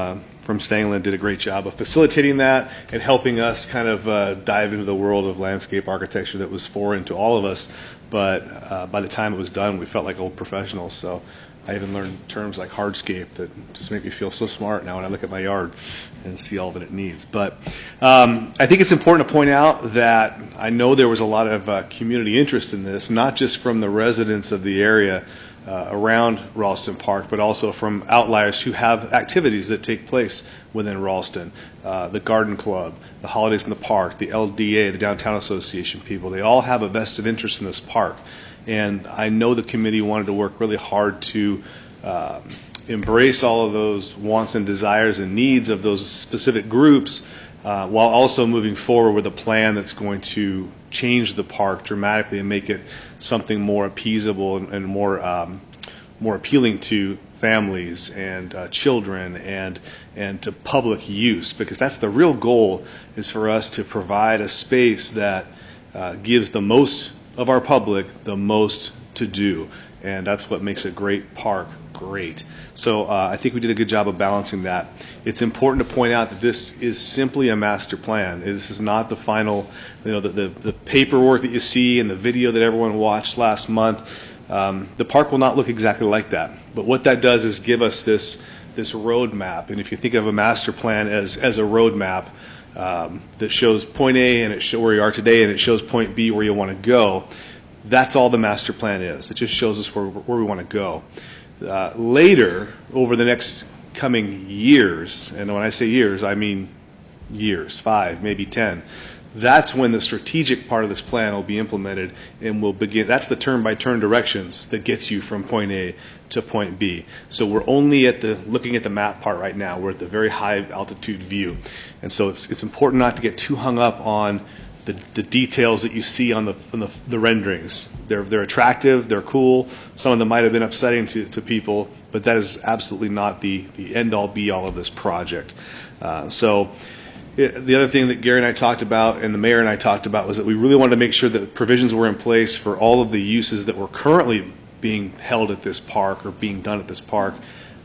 Stanglin did a great job of facilitating that and helping us kind of dive into the world of landscape architecture that was foreign to all of us. But by the time it was done, we felt like old professionals. So I even learned terms like hardscape that just make me feel so smart now when I look at my yard and see all that it needs. But I think it's important to point out that I know there was a lot of community interest in this, not just from the residents of the area around Ralston Park, but also from outliers who have activities that take place within Ralston. The Garden Club, the Holidays in the Park, the LDA, the Downtown Association people, they all have a vested interest in this park. And I know the committee wanted to work really hard to embrace all of those wants and desires and needs of those specific groups while also moving forward with a plan that's going to change the park dramatically and make it something more appeasable and more appealing to families and children and to public use, because that's the real goal, is for us to provide a space that gives the most of our public the most to do, and that's what makes a great park great. So I think we did a good job of balancing that. It's important to point out that this is simply a master plan. This is not the final, the paperwork that you see and the video that everyone watched last month. The park will not look exactly like that. But what that does is give us this roadmap. And if you think of a master plan as a roadmap that shows point A and it shows where you are today, and it shows point B where you want to go, that's all the master plan is. It just shows us where we want to go. Later, over the next coming years, and when I say years, I mean years, 5, maybe 10, that's when the strategic part of this plan will be implemented and will begin. That's the turn-by-turn directions that gets you from point A to point B. So we're only looking at the map part right now. We're at the very high altitude view. And so it's important not to get too hung up on the details that you see on the renderings. They're attractive, they're cool. Some of them might have been upsetting to people, but that is absolutely not the end-all be-all of this project. The other thing that Gary and I talked about and the mayor and I talked about was that we really wanted to make sure that provisions were in place for all of the uses that were currently being held at this park or being done at this park,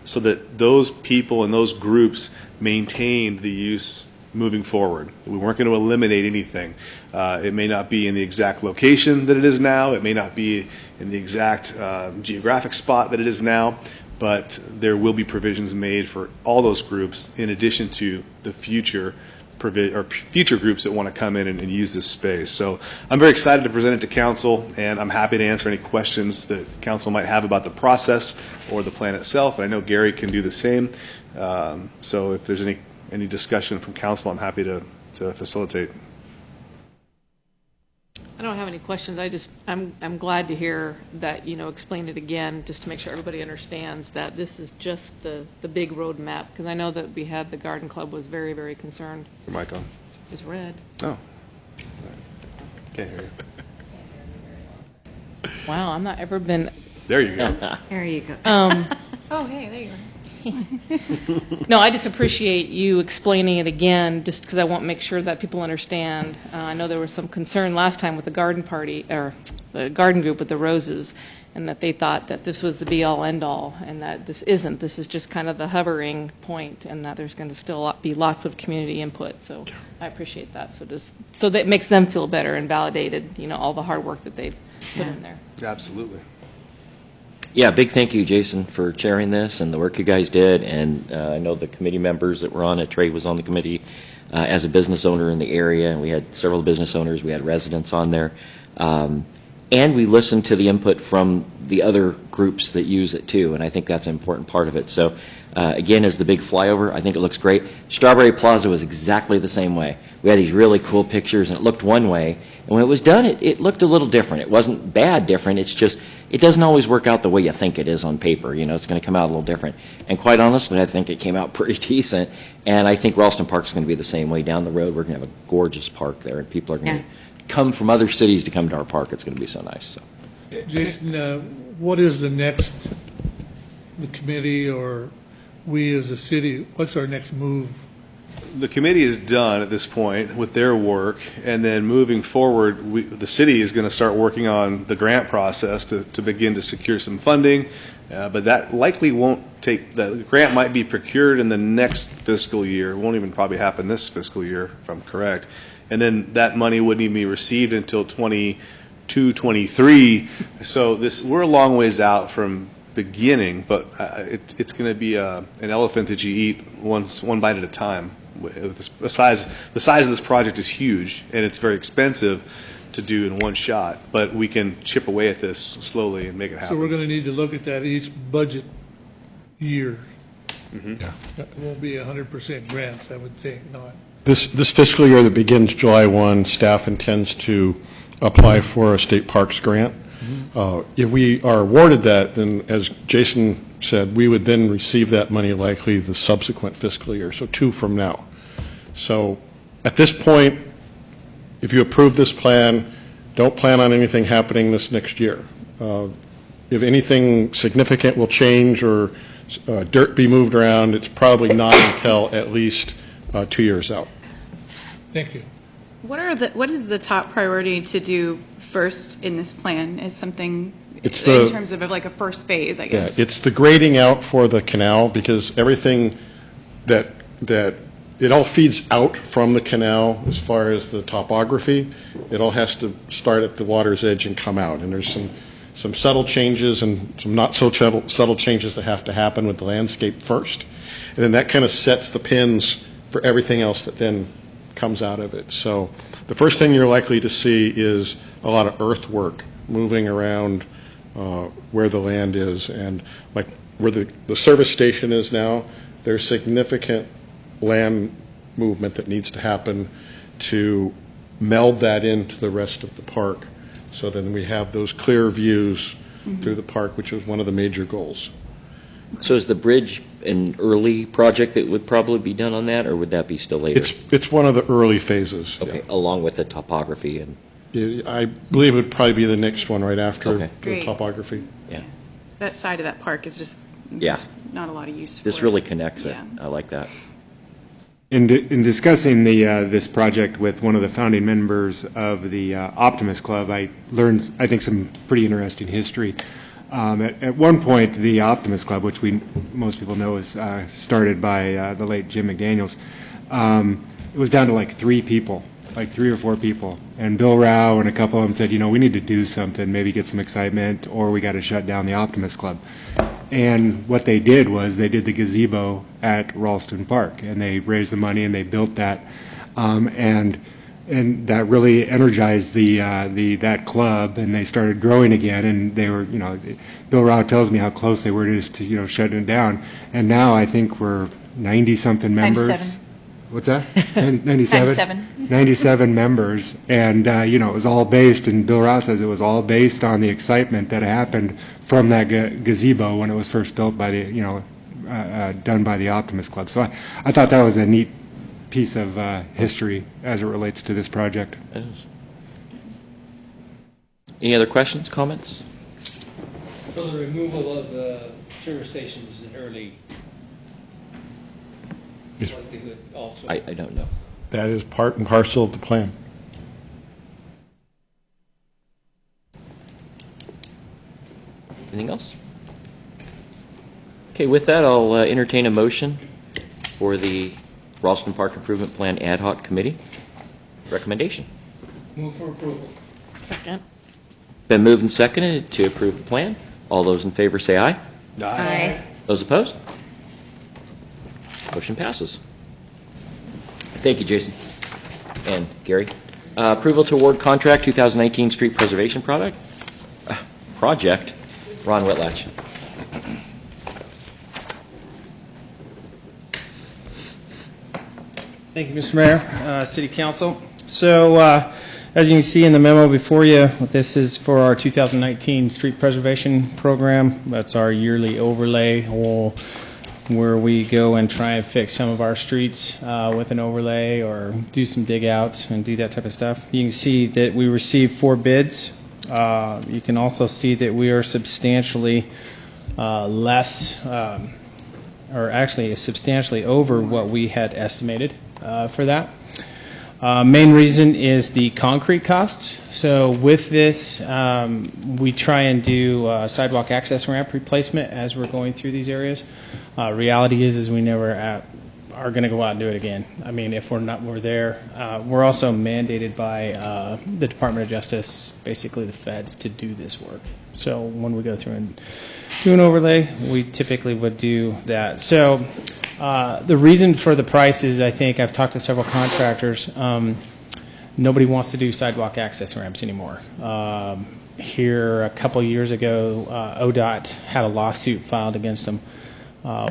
so that those people and those groups maintained the use moving forward. We weren't going to eliminate anything. It may not be in the exact location that it is now. It may not be in the exact geographic spot that it is now, but there will be provisions made for all those groups in addition to the future groups that want to come in and use this space. So I'm very excited to present it to council, and I'm happy to answer any questions that council might have about the process or the plan itself. And I know Gary can do the same. So if there's any discussion from council, I'm happy to facilitate. I don't have any questions. I'm glad to hear that, explain it again, just to make sure everybody understands that this is just the big road map, because I know that we had the Garden Club was very, very concerned. Your mic on? It's red. Oh. Can't hear you. Wow, I'm not ever been. There you go. There you go. Oh, hey, there you go. No, I just appreciate you explaining it again, just because I want to make sure that people understand. I know there was some concern last time with the garden party, or the garden group with the roses, and that they thought that this was the be-all, end-all, and that this isn't. This is just kind of the hovering point, and that there's going to still be lots of community input. So I appreciate that. So that makes them feel better and validated, all the hard work that they've put in there. Absolutely. Yeah, big thank you, Jason, for chairing this and the work you guys did. And I know the committee members that were on it. Trey was on the committee as a business owner in the area, and we had several business owners. We had residents on there. And we listened to the input from the other groups that use it, too, and I think that's an important part of it. So again, is the big flyover. I think it looks great. Strawberry Plaza was exactly the same way. We had these really cool pictures, and it looked one way, and when it was done, it looked a little different. It wasn't bad different, it's just, it doesn't always work out the way you think it is on paper. It's going to come out a little different. And quite honestly, I think it came out pretty decent, and I think Ralston Park's going to be the same way down the road. We're going to have a gorgeous park there, and people are going to come from other cities to come to our park. It's going to be so nice. So. Jason, what is the committee or we as a city, what's our next move? The committee is done at this point with their work, and then moving forward, the city is going to start working on the grant process to begin to secure some funding, but that likely won't take, the grant might be procured in the next fiscal year. It won't even probably happen this fiscal year, if I'm correct. And then that money wouldn't even be received until 22, 23. So we're a long ways out from beginning, but it's going to be an elephant that you eat one bite at a time. The size of this project is huge, and it's very expensive to do in one shot, but we can chip away at this slowly and make it happen. So we're going to need to look at that each budget year. Mm-hmm. Yeah. It won't be 100% grants, I would think, not. This fiscal year that begins July 1, staff intends to apply for a state parks grant. If we are awarded that, then as Jason said, we would then receive that money likely the subsequent fiscal year, so 2 from now. So at this point, if you approve this plan, don't plan on anything happening this next year. If anything significant will change or dirt be moved around, it's probably not until at least 2 years out. Thank you. What is the top priority to do first in this plan? Is something in terms of like a first phase, I guess? Yeah, it's the grading out for the canal, because everything that it all feeds out from the canal as far as the topography. It all has to start at the water's edge and come out. And there's some subtle changes and some not so subtle changes that have to happen with the landscape first. And then that kind of sets the pins for everything else that then comes out of it. So the first thing you're likely to see is a lot of earthwork moving around where the land is, and like where the service station is now, there's significant land movement that needs to happen to meld that into the rest of the park, so then we have those clear views through the park, which is one of the major goals. So is the bridge an early project that would probably be done on that, or would that be still later? It's one of the early phases. Okay, yeah. Along with the topography and... I believe it would probably be the next one right after the Great. topography. Yeah. That side of that park is just there's not a lot of use for This it. really connects it. Yeah. I like that. In discussing this project with one of the founding members of the Optimist Club, I learned, I think, some pretty interesting history. At one point, the Optimist Club, which most people know is started by the late Jim McDaniels, it was down to like 3 people, like 3 or 4 people. And Bill Rao and a couple of them said, we need to do something, maybe get some excitement, or we got to shut down the Optimist Club. And what they did was they did the gazebo at Ralston Park, and they raised the money and they built that, and that really energized that club, and they started growing again. And they were, Bill Rao tells me how close they were to shutting it down. And now I think we're 90-something members. 97. What's that? 97? 97. 97 members, and it was all based, and Bill Rao says it was all based on the excitement that happened from that gazebo when it was first built by done by the Optimist Club. So I thought that was a neat piece of history as it relates to this project. Any other questions, comments? So the removal of the service station is an early likelihood also? I don't know. That is part and parcel of the plan. Anything else? Okay, with that, I'll entertain a motion for the Ralston Park Improvement Plan Ad Hoc Committee recommendation. Move for approval. Second. Been moved and seconded to approve the plan. All those in favor say aye. Aye. Those opposed? Motion passes. Thank you, Jason and Gary. Approval to award contract 2019 street preservation project. Ron Whitlatch. Thank you, Mr. Mayor, City Council. So, as you can see in the memo before you, this is for our 2019 street preservation program. That's our yearly overlay, where we go and try and fix some of our streets with an overlay or do some dig outs and do that type of stuff. You can see that we received 4 bids. You can also see that we are substantially less, or actually substantially over what we had estimated for that. Main reason is the concrete costs. So with this, we try and do sidewalk access ramp replacement as we're going through these areas. Reality is we never are going to go out and do it again. I mean, if we're there. We're also mandated by the Department of Justice, basically the feds, to do this work. So when we go through and do an overlay, we typically would do that. So the reason for the price is, I think I've talked to several contractors. Nobody wants to do sidewalk access ramps anymore. Here a couple years ago, ODOT had a lawsuit filed against them,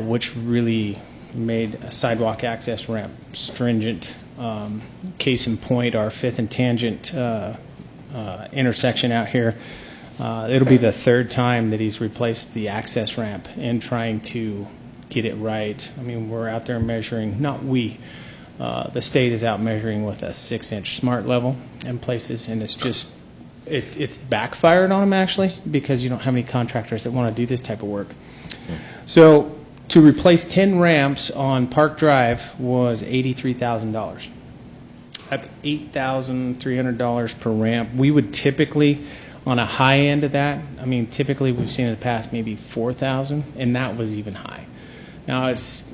which really made a sidewalk access ramp stringent. Case in point, our 5th and Tangent intersection out here. It'll be the 3rd time that he's replaced the access ramp in trying to get it right. I mean, we're out there measuring, not we, the state is out measuring with a 6-inch smart level in places, and it's just, it's backfired on them actually, because you don't have any contractors that want to do this type of work. So to replace 10 ramps on Park Drive was $83,000. That's $8,300 per ramp. We would typically, on a high end of that, I mean, typically we've seen in the past maybe $4,000, and that was even high. Now it's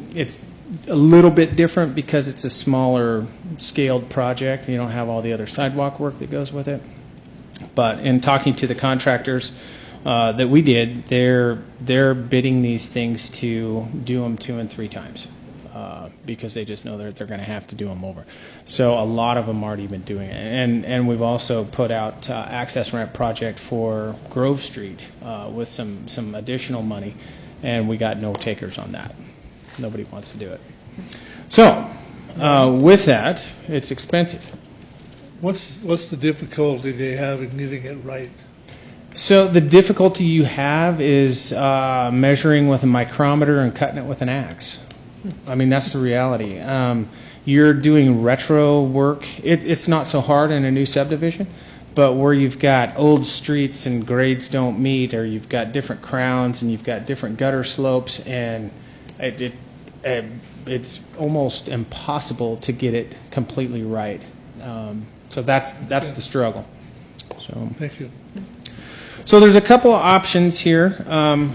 a little bit different because it's a smaller scaled project. You don't have all the other sidewalk work that goes with it. But in talking to the contractors that we did, they're bidding these things to do them 2 and 3 times because they just know they're going to have to do them over. So a lot of them already been doing it. And we've also put out access ramp project for Grove Street with some additional money, and we got no takers on that. Nobody wants to do it. So with that, it's expensive. What's the difficulty they have in getting it right? So the difficulty you have is measuring with a micrometer and cutting it with an axe. I mean, that's the reality. You're doing retro work. It's not so hard in a new subdivision, but where you've got old streets and grades don't meet, or you've got different crowns and you've got different gutter slopes, and it's almost impossible to get it completely right. So that's the struggle. So Thank you. So there's a couple of options here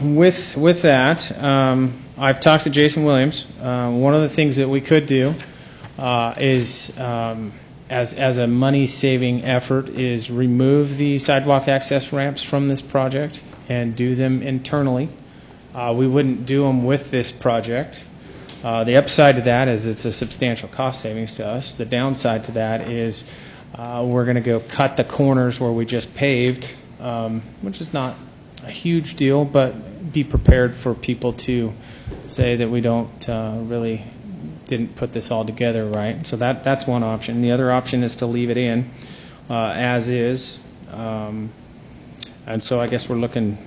with that. I've talked to Jason Williams. One of the things that we could do is, as a money-saving effort, is remove the sidewalk access ramps from this project and do them internally. We wouldn't do them with this project. The upside to that is it's a substantial cost savings to us. The downside to that is we're going to go cut the corners where we just paved, which is not a huge deal, but be prepared for people to say that we don't really didn't put this all together right. So that's one option. The other option is to leave it in as is. And so I guess we're looking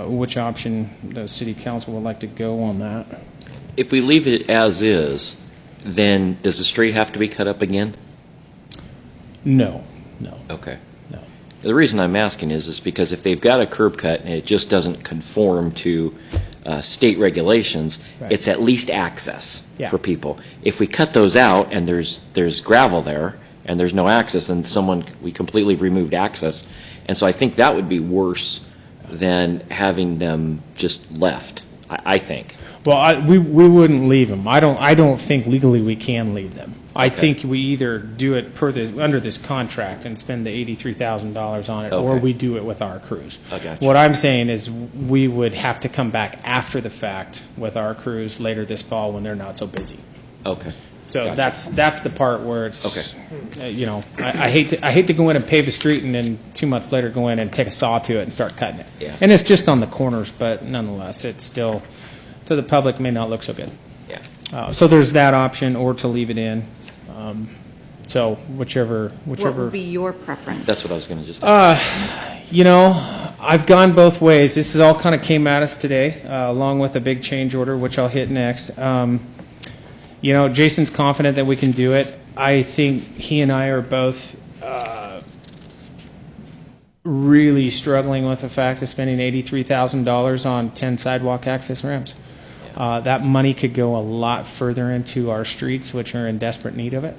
which option the City Council would like to go on that. If we leave it as is, then does the street have to be cut up again? No. Okay. No. The reason I'm asking is because if they've got a curb cut and it just doesn't conform to state regulations, Right. it's at least access Yeah. for people. If we cut those out and there's gravel there and there's no access, then we completely removed access. And so I think that would be worse than having them just left, I think. Well, we wouldn't leave them. I don't think legally we can leave them. I Okay. think we either do it under this contract and spend the $83,000 on it, or Okay. we do it with our crews. I got you. What I'm saying is we would have to come back after the fact with our crews later this fall when they're not so busy. Okay. So Gotcha. that's the part where it's I hate to go in and pave the street and then 2 months later go in and take a saw to it and start cutting it. Yeah. And it's just on the corners, but nonetheless, it's still, to the public, may not look so good. Yeah. So there's that option, or to leave it in. So whichever. What would be your preference? That's what I was going to just You know, I've gone both ways. This is all kind of came at us today, along with a big change order, which I'll hit next. You know, Jason's confident that we can do it. I think he and I are both really struggling with the fact of spending $83,000 on 10 sidewalk access ramps. That money could go a lot further into our streets, which are in desperate need of it.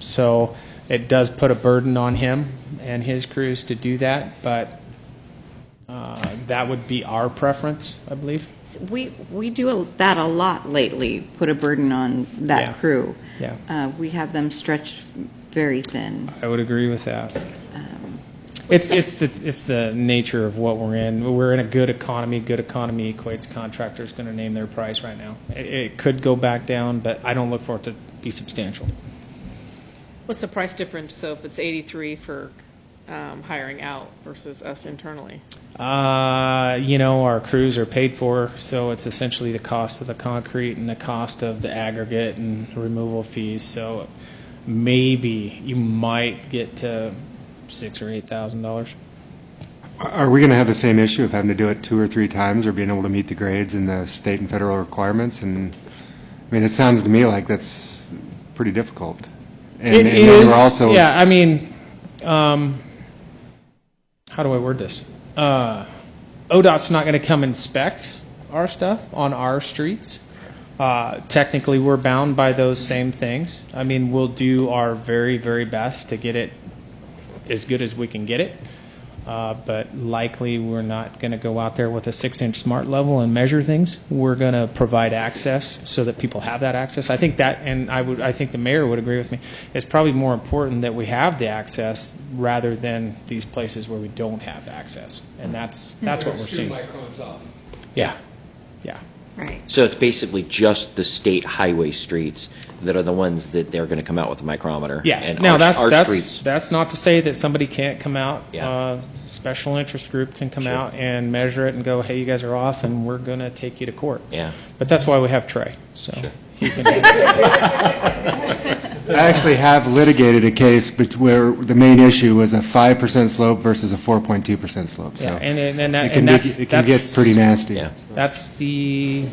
So it does put a burden on him and his crews to do that, but that would be our preference, I believe. We do that a lot lately, put a burden on that crew. Yeah. We have them stretched very thin. I would agree with that. It's the nature of what we're in. We're in a good economy. Good economy equates contractors going to name their price right now. It could go back down, but I don't look for it to be substantial. What's the price difference, so if it's 83 for hiring out versus us internally? You know, our crews are paid for, so it's essentially the cost of the concrete and the cost of the aggregate and removal fees. So maybe you might get to $6,000 or $8,000. Are we going to have the same issue of having to do it 2 or 3 times, or being able to meet the grades and the state and federal requirements? And I mean, it sounds to me like that's pretty difficult. And, it is. We're also, yeah, I mean, how do I word this? ODOT's not going to come inspect our stuff on our streets. Technically, we're bound by those same things. I mean, we'll do our very, very best to get it as good as we can get it. But likely we're not going to go out there with a 6-inch smart level and measure things. We're going to provide access so that people have that access. I think that, and I think the mayor would agree with me, it's probably more important that we have the access rather than these places where we don't have access. And that's what we're seeing. 2 microns off. Yeah. Right. So it's basically just the state highway streets that are the ones that they're going to come out with a micrometer. Yeah. And now our streets. that's not to say that somebody can't come out. Yeah. Special interest group can come Sure. out and measure it and go, hey, you guys are off, and we're going to take you to court. Yeah. But that's why we have Trey. So he can. I actually have litigated a case where the main issue was a 5% slope versus a 4.2% slope. So Yeah, and it can get pretty nasty. Yeah. That's the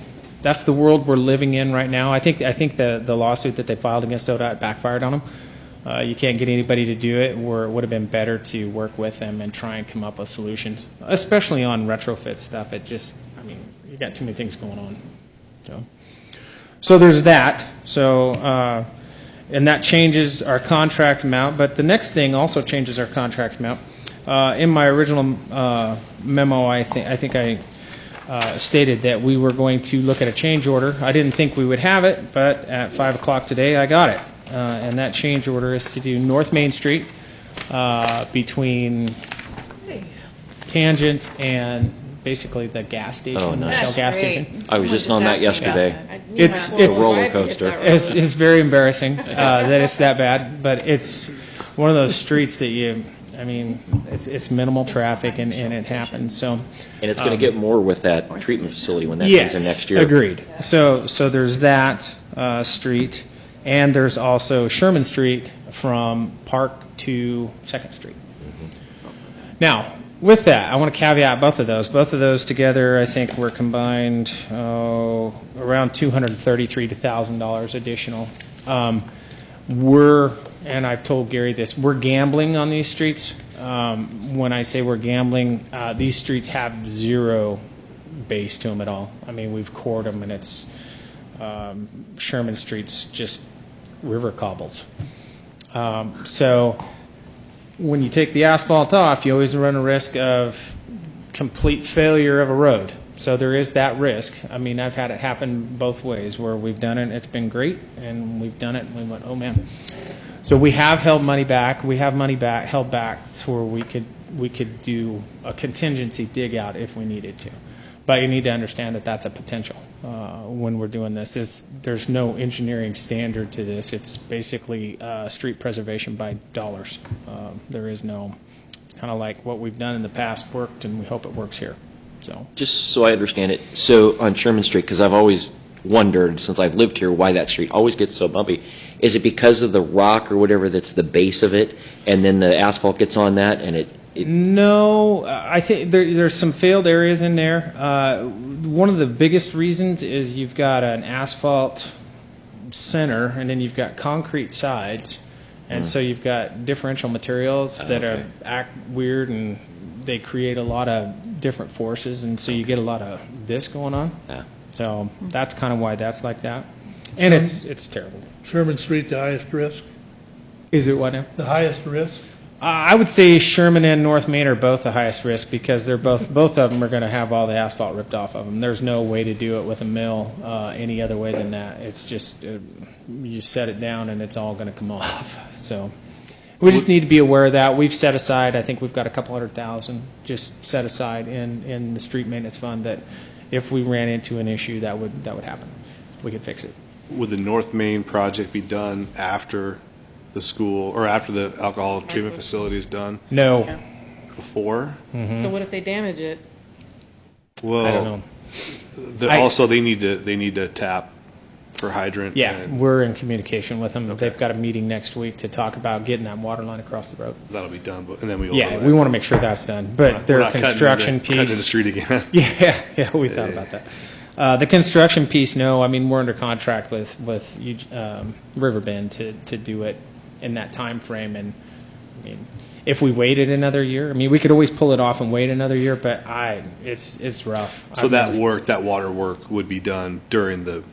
world we're living in right now. I think the lawsuit that they filed against ODOT backfired on them. You can't get anybody to do it, or it would have been better to work with them and try and come up with solutions, especially on retrofit stuff. You got too many things going on. So there's that. So, and that changes our contract amount, but the next thing also changes our contract amount. In my original memo, I think I stated that we were going to look at a change order. I didn't think we would have it, but at 5 o'clock today, I got it. And that change order is to do North Main Street between Tangent and basically the gas station, Oh, nice. Shell gas station. I was just on that yesterday. It's a roller coaster. It's very embarrassing that it's that bad, but it's one of those streets that it's minimal traffic and it happens. So, And it's going to get more with that treatment facility when that yes, comes in next year. Agreed. So there's that street, and there's also Sherman Street from Park to 2nd Street. Now, with that, I want to caveat both of those. Both of those together, I think, were combined around $233,000 additional. And I've told Gary this, we're gambling on these streets. When I say we're gambling, these streets have zero base to them at all. I mean, we've cored them, and it's Sherman Street's just river cobbles. So when you take the asphalt off, you always run a risk of complete failure of a road. So there is that risk. I mean, I've had it happen both ways, where we've done it and it's been great, and we've done it and we went, oh man. So we have held money back. We have money held back to where we could do a contingency dig out if we needed to. But you need to understand that that's a potential when we're doing this. There's no engineering standard to this. It's basically street preservation by dollars. There is no. It's kind of like what we've done in the past worked, and we hope it works here. So Just so I understand it, so on Sherman Street, because I've always wondered since I've lived here why that street always gets so bumpy, Is it because of the rock or whatever that's the base of it, and then the asphalt gets on that, and it No, I think there's some failed areas in there. One of the biggest reasons is you've got an asphalt center, and then you've got concrete sides, and so you've got differential materials that act weird, and they create a lot of different forces, and so you get a lot of this going on. Yeah. So that's kind of why that's like that, and it's terrible. Sherman Street, the highest risk? Is it what now? The highest risk? I would say Sherman and North Main are both the highest risk because they're both of them are going to have all the asphalt ripped off of them. There's no way to do it with a mill any other way than that. It's just you set it down and it's all going to come off. So we just need to be aware of that. We've set aside, I think we've got a couple $100,000 just set aside in the street maintenance fund that if we ran into an issue that would happen. We could fix it. Would the North Main project be done after the school, or after the alcohol treatment facility is done? No. Before? So what if they damage it? Well, I don't know. Also, they need to tap for hydrant. Yeah, and we're in communication with them. Okay. They've got a meeting next week to talk about getting that water line across the road. that'll be done, and then we We want to make sure that's done. But their construction cutting the piece. street again. Yeah, we thought about that. The construction piece, no. I mean, we're under contract with Riverbend to do it in that time frame, and I mean, if we waited another year, I mean, we could always pull it off and wait another year, but it's rough. So that water work would be done during the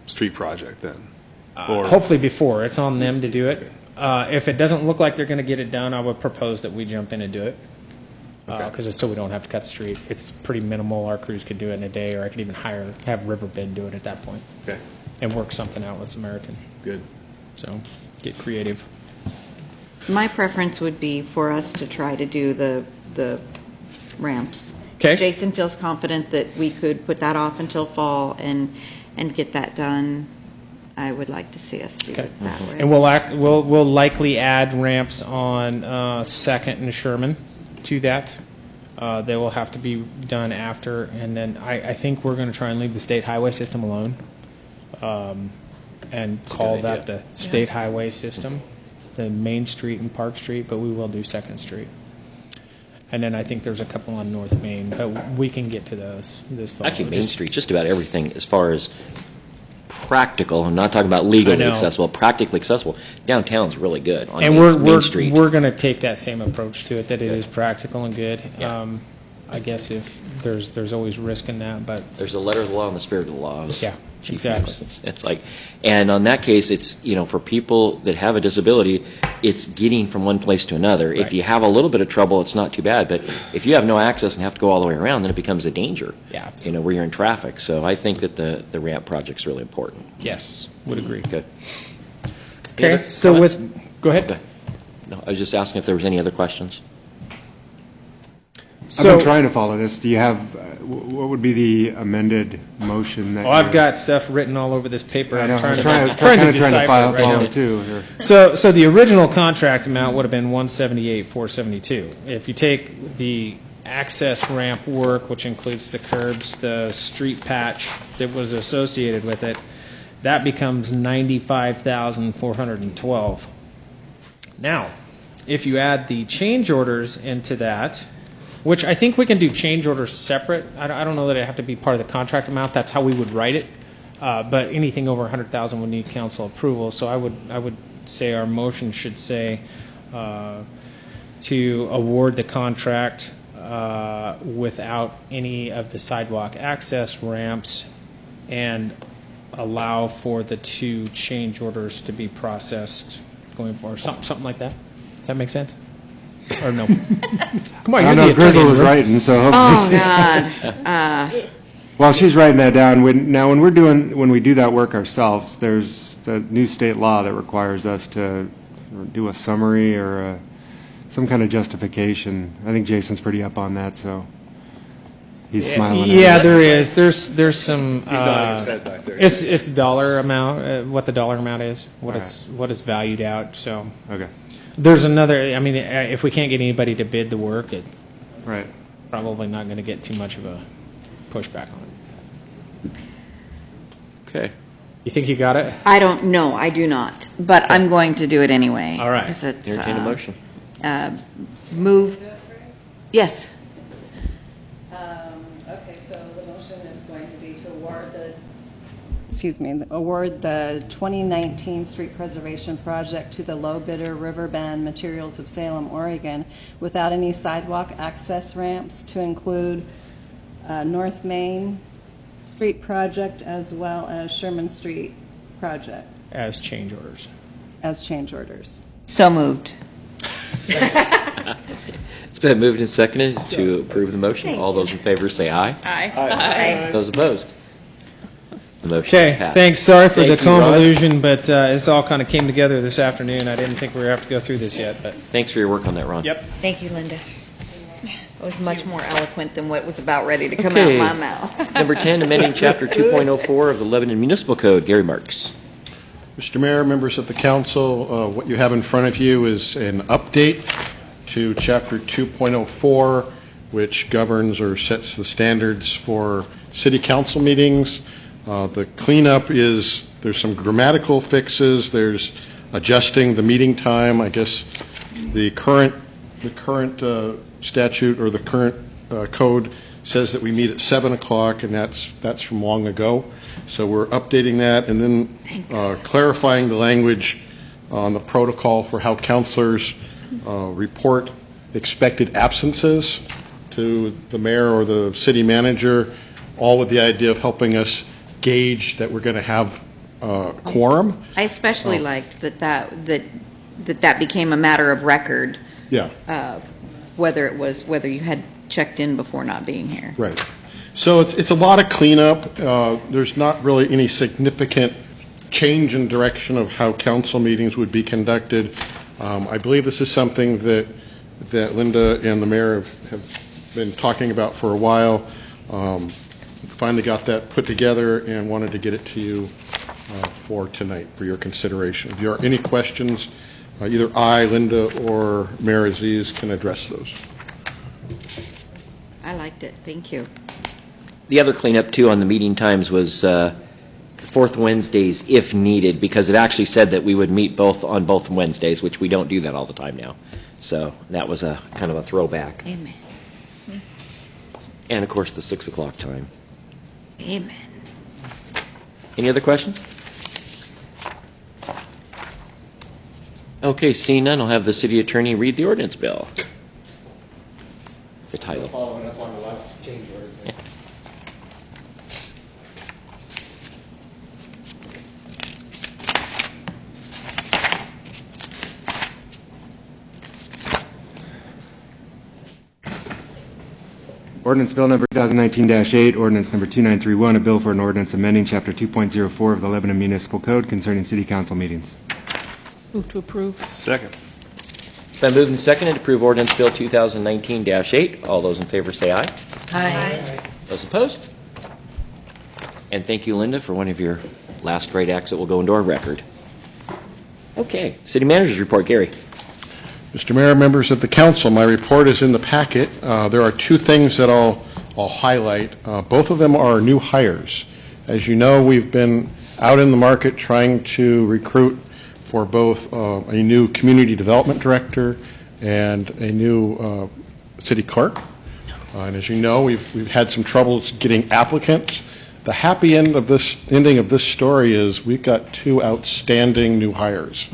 street project then? Or hopefully before. It's on them to do it. If it doesn't look like they're going to get it done, I would propose that we jump in and do it. Because so we don't have to cut the street. It's pretty minimal. Our crews could do it in a day, or I could even have Riverbend do it at that point. Okay. And work something out with Samaritan. Good. So get creative. My preference would be for us to try to do the ramps. Okay. Jason feels confident that we could put that off until fall and get that done. I would like to see us do it that way. And we'll likely add ramps on Second and Sherman to that. They will have to be done after, and then I think we're going to try and leave the state highway system alone, and call that the state highway system, the Main Street and Park Street, but we will do Second Street. And then I think there's a couple on North Main, but we can get to those this fall. Actually, Main Street, just about everything as far as practical, I'm not talking about legally accessible, practically accessible. Downtown's really good on Main Street. We're going to take that same approach to it, that it is practical and good. Yeah. I guess if there's always risk in that, but there's the letter of the law and the spirit of the law. Yeah, exactly. It's like, and on that case, it's, for people that have a disability, it's getting from one place to another. Right. If you have a little bit of trouble, it's not too bad, but if you have no access and have to go all the way around, then it becomes a danger. Yeah, where you're in traffic. So I think that the ramp project's really important. Yes, would agree. Good. Okay, so go ahead. No, I was just asking if there was any other questions. I've been trying to follow this. Do you have, what would be the amended motion? I've got stuff written all over this paper. I know. I'm trying to decipher it follow right too. So the original contract amount would have been $178,472. If you take the access ramp work, which includes the curbs, the street patch that was associated with it, that becomes $95,412. Now, if you add the change orders into that, which I think we can do change orders separate. I don't know that it have to be part of the contract amount. That's how we would write it. But anything over $100,000 would need council approval. So I would say our motion should say to award the contract without any of the sidewalk access ramps and allow for the 2 change orders to be processed going forward. Something like that. Does that make sense? Or no? Come on, you're the attorney. Grizzle was writing, so hopefully. Oh, God. Well, she's writing that down. When we do that work ourselves, there's the new state law that requires us to do a summary or some kind of justification. I think Jason's pretty up on that, so he's smiling. Yeah, there is. There's some. He's nodding his head back there. It's dollar amount. What the dollar amount is. What it's valued out. So. Okay. There's another. I mean, if we can't get anybody to bid the work, right, probably not going to get too much of a pushback on it. Okay. You think you got it? I don't know, I do not, but I'm going to do it anyway. All right. 'cause it's, Entertain a motion. Move, yes. Okay, so the motion is going to be to award the 2019 street preservation project to the low bidder Riverbend Materials of Salem, Oregon, without any sidewalk access ramps, to include North Main Street project as well as Sherman Street project As change orders. as change orders. So moved. It's been moved and seconded to approve the motion. Thank All those in favor say aye. Aye. Those opposed? The motion Okay, passed. thanks. Sorry for the Thank you, Rod. convolution, but this all kind of came together this afternoon. I didn't think we were going to have to go through this yet, but. Thanks for your work on that, Ron. Yep. Thank you, Linda. It was much more eloquent than what was about ready to come out Okay. of my mouth. Number 10, amending Chapter 2.04 of the Lebanon Municipal Code. Gary Marks. Mr. Mayor, members of the council, what you have in front of you is an update to Chapter 2.04, which governs or sets the standards for city council meetings. The cleanup is there's some grammatical fixes. There's adjusting the meeting time. I guess the current statute or the current code says that we meet at 7 o'clock, and that's from long ago. So we're updating that and then clarifying the language on the protocol for how counselors report expected absences to the mayor or the city manager, all with the idea of helping us gauge that we're going to have quorum. I especially liked that became a matter of record. Yeah. Whether you had checked in before not being here. Right. So it's a lot of cleanup. There's not really any significant change in direction of how council meetings would be conducted. I believe this is something that Linda and the mayor have been talking about for a while. Finally got that put together and wanted to get it to you for tonight for your consideration. If there are any questions, either I, Linda, or Mayor Aziz can address those. I liked it. Thank you. The other cleanup, too, on the meeting times was fourth Wednesdays if needed, because it actually said that we would meet on both Wednesdays, which we don't do that all the time now. So that was a kind of a throwback. Amen. And, of course, the 6 o'clock time. Amen. Any other questions? Okay, seeing none, I'll have the city attorney read the ordinance bill. The title. Following up on the last change order. Ordinance Bill Number 2019-8, Ordinance Number 2931, a bill for an ordinance amending Chapter 2.04 of the Lebanon Municipal Code concerning city council meetings. Move to approve. Second. It's been moved and seconded to approve ordinance bill 2019-8. All those in favor say aye. Aye. Those opposed? And thank you, Linda, for one of your last great acts that will go into our record. Okay, city manager's report. Gary. Mr. Mayor, members of the council, my report is in the packet. There are two things that I'll highlight. Both of them are new hires. As you know, we've been out in the market trying to recruit for both a new community development director and a new city clerk. And as you know, we've had some troubles getting applicants. The happy ending of this story is we've got two outstanding new hires.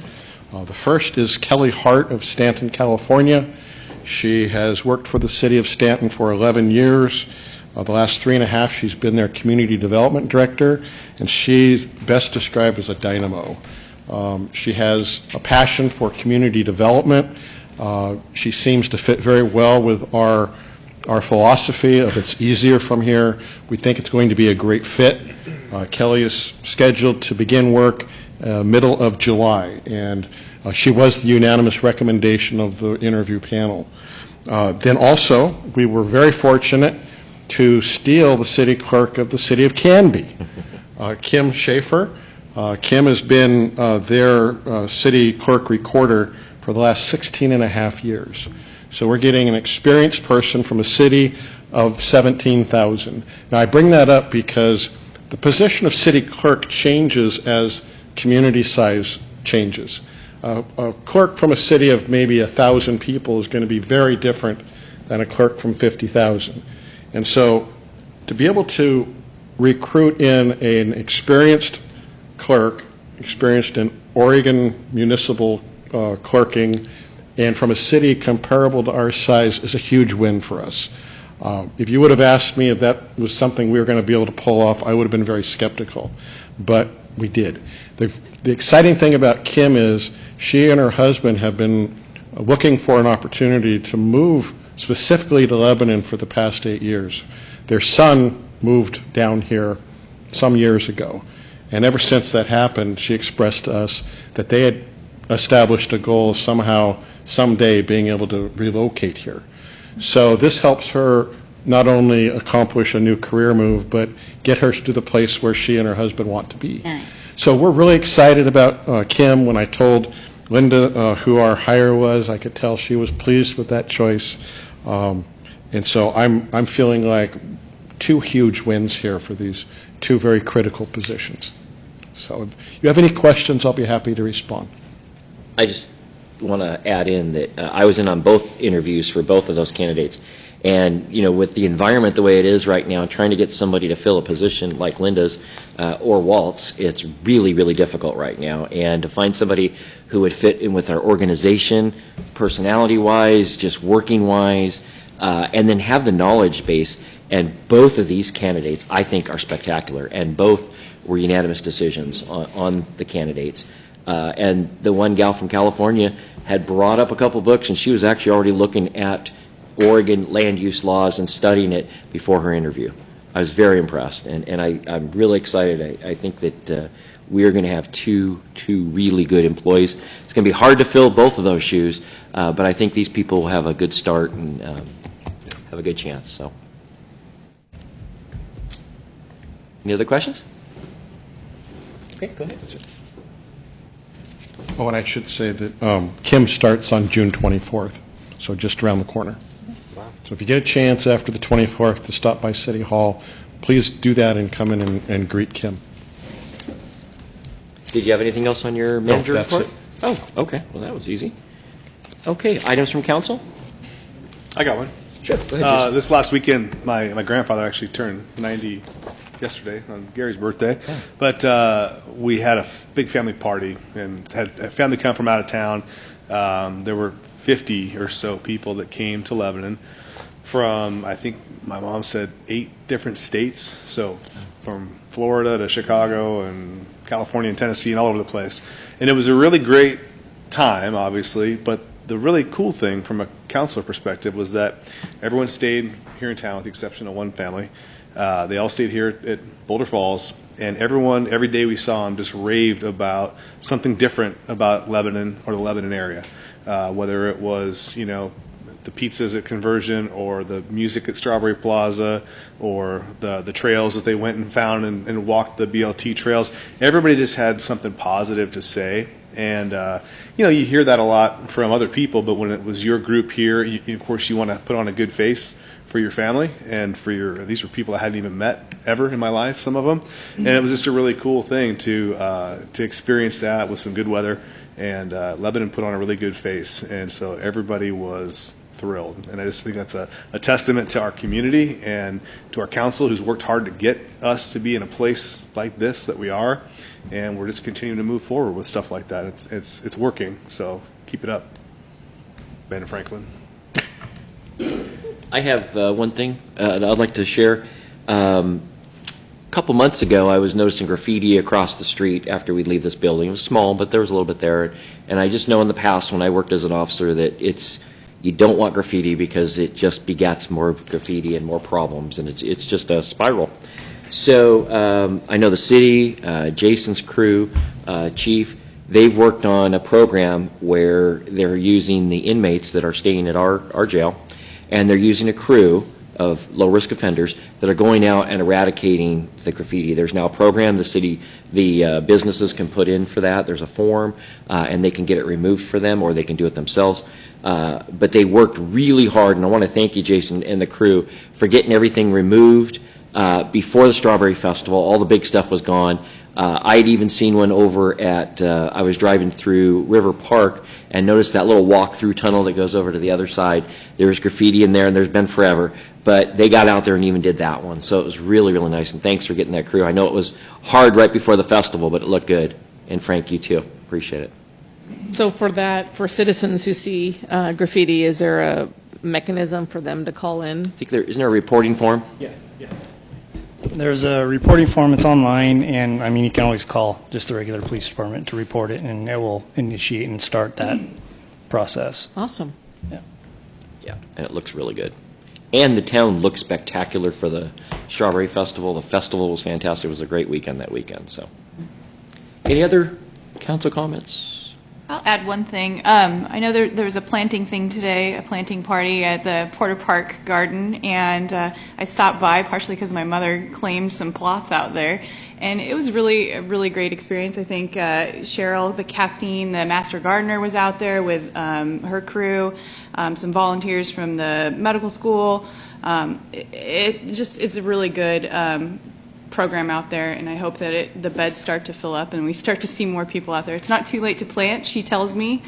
The first is Kelly Hart of Stanton, California. She has worked for the city of Stanton for 11 years. The last 3.5, she's been their community development director, and she's best described as a dynamo. She has a passion for community development. She seems to fit very well with our philosophy of it's easier from here. We think it's going to be a great fit. Kelly is scheduled to begin work middle of July, and she was the unanimous recommendation of the interview panel. Then also, we were very fortunate to steal the city clerk of the city of Canby, Kim Schaefer. Kim has been their city clerk recorder for the last 16 and a half years. So we're getting an experienced person from a city of 17,000. Now, I bring that up because the position of city clerk changes as community size changes. A clerk from a city of maybe 1,000 people is going to be very different than a clerk from 50,000. And so to be able to recruit in an experienced clerk, experienced in Oregon municipal clerking, and from a city comparable to our size is a huge win for us. If you would have asked me if that was something we were going to be able to pull off, I would have been very skeptical. But we did. The exciting thing about Kim is she and her husband have been looking for an opportunity to move specifically to Lebanon for the past 8 years. Their son moved down here some years ago. And ever since that happened, she expressed to us that they had established a goal of somehow, someday being able to relocate here. So this helps her not only accomplish a new career move, but get her to the place where she and her husband want to be. Nice. So we're really excited about Kim. When I told Linda who our hire was, I could tell she was pleased with that choice. And so I'm feeling like 2 huge wins here for these 2 very critical positions. So if you have any questions, I'll be happy to respond. I just want to add in that I was in on both interviews for both of those candidates. And, you know, with the environment the way it is right now, trying to get somebody to fill a position like Linda's or Walt's, it's really, really difficult right now. And to find somebody who would fit in with our organization, personality-wise, just working-wise, and then have the knowledge base. And both of these candidates, I think, are spectacular. And both were unanimous decisions on the candidates. And the one gal from California had brought up a couple books, and she was actually already looking at Oregon land use laws and studying it before her interview. I was very impressed, and I'm really excited. I think that we are going to have two really good employees. It's going to be hard to fill both of those shoes, but I think these people will have a good start and have a good chance. So, any other questions? Okay, go ahead. That's it. Oh, and I should say that Kim starts on June 24th, so just around the corner. Wow. So if you get a chance after the 24th to stop by City Hall, please do that and come in and greet Kim. Did you have anything else on your manager that's report? it. Oh, okay. Well, that was easy. Okay, items from council? I got one. Sure, go ahead, Jason. This last weekend, my grandfather actually turned 90 yesterday on Gary's birthday. Yeah. But we had a big family party and had a family come from out of town. There were 50 or so people that came to Lebanon from, I think my mom said, 8 different states. So from Florida to Chicago and California and Tennessee and all over the place. And it was a really great time, obviously, but the really cool thing from a counselor perspective was that everyone stayed here in town with the exception of one family. They all stayed here at Boulder Falls, and everyone, every day we saw them, just raved about something different about Lebanon or the Lebanon area. Whether it was, you know, the pizzas at Conversion or the music at Strawberry Plaza or the trails that they went and found and walked the BLT trails. Everybody just had something positive to say. And, you know, you hear that a lot from other people, but when it was your group here, of course, you want to put on a good face for your family and for these were people I hadn't even met ever in my life, some of them. And it was just a really cool thing to experience that with some good weather. And Lebanon put on a really good face. And so everybody was thrilled. And I just think that's a testament to our community and to our council who's worked hard to get us to be in a place like this that we are. And we're just continuing to move forward with stuff like that. It's working. So keep it up. Ben Franklin. I have one thing that I'd like to share. A couple months ago, I was noticing graffiti across the street after we'd leave this building. It was small, but there was a little bit there. And I just know in the past when I worked as an officer that you don't want graffiti because it just begets more graffiti and more problems, and it's just a spiral. So I know the city, Jason's crew, chief, they've worked on a program where they're using the inmates that are staying at our jail, and they're using a crew of low-risk offenders that are going out and eradicating the graffiti. There's now a program the businesses can put in for that. There's a form, and they can get it removed for them, or they can do it themselves. But they worked really hard, and I want to thank you, Jason, and the crew for getting everything removed before the Strawberry Festival. All the big stuff was gone. I had even seen one over at, I was driving through River Park and noticed that little walk-through tunnel that goes over to the other side. There was graffiti in there, and there's been forever. But they got out there and even did that one. So it was really, really nice, and thanks for getting that crew. I know it was hard right before the festival, but it looked good. And Frank, you too. Appreciate it. So for that, for citizens who see graffiti, is there a mechanism for them to call in? I think isn't there a reporting form? Yeah. There's a reporting form, it's online, and I mean, you can always call just the regular police department to report it, and it will initiate and start that process. Awesome. Yeah, and it looks really good. And the town looks spectacular for the Strawberry Festival. The festival was fantastic. It was a great weekend that weekend. So, any other council comments? I'll add one thing. I know there was a planting thing today, a planting party at the Porter Park Garden, and I stopped by partially because my mother claimed some plots out there, and it was really a really great experience. I think Cheryl, the Castine, the master gardener, was out there with her crew, some volunteers from the medical school. It's a really good program out there, and I hope that the beds start to fill up and we start to see more people out there. It's not too late to plant, she tells my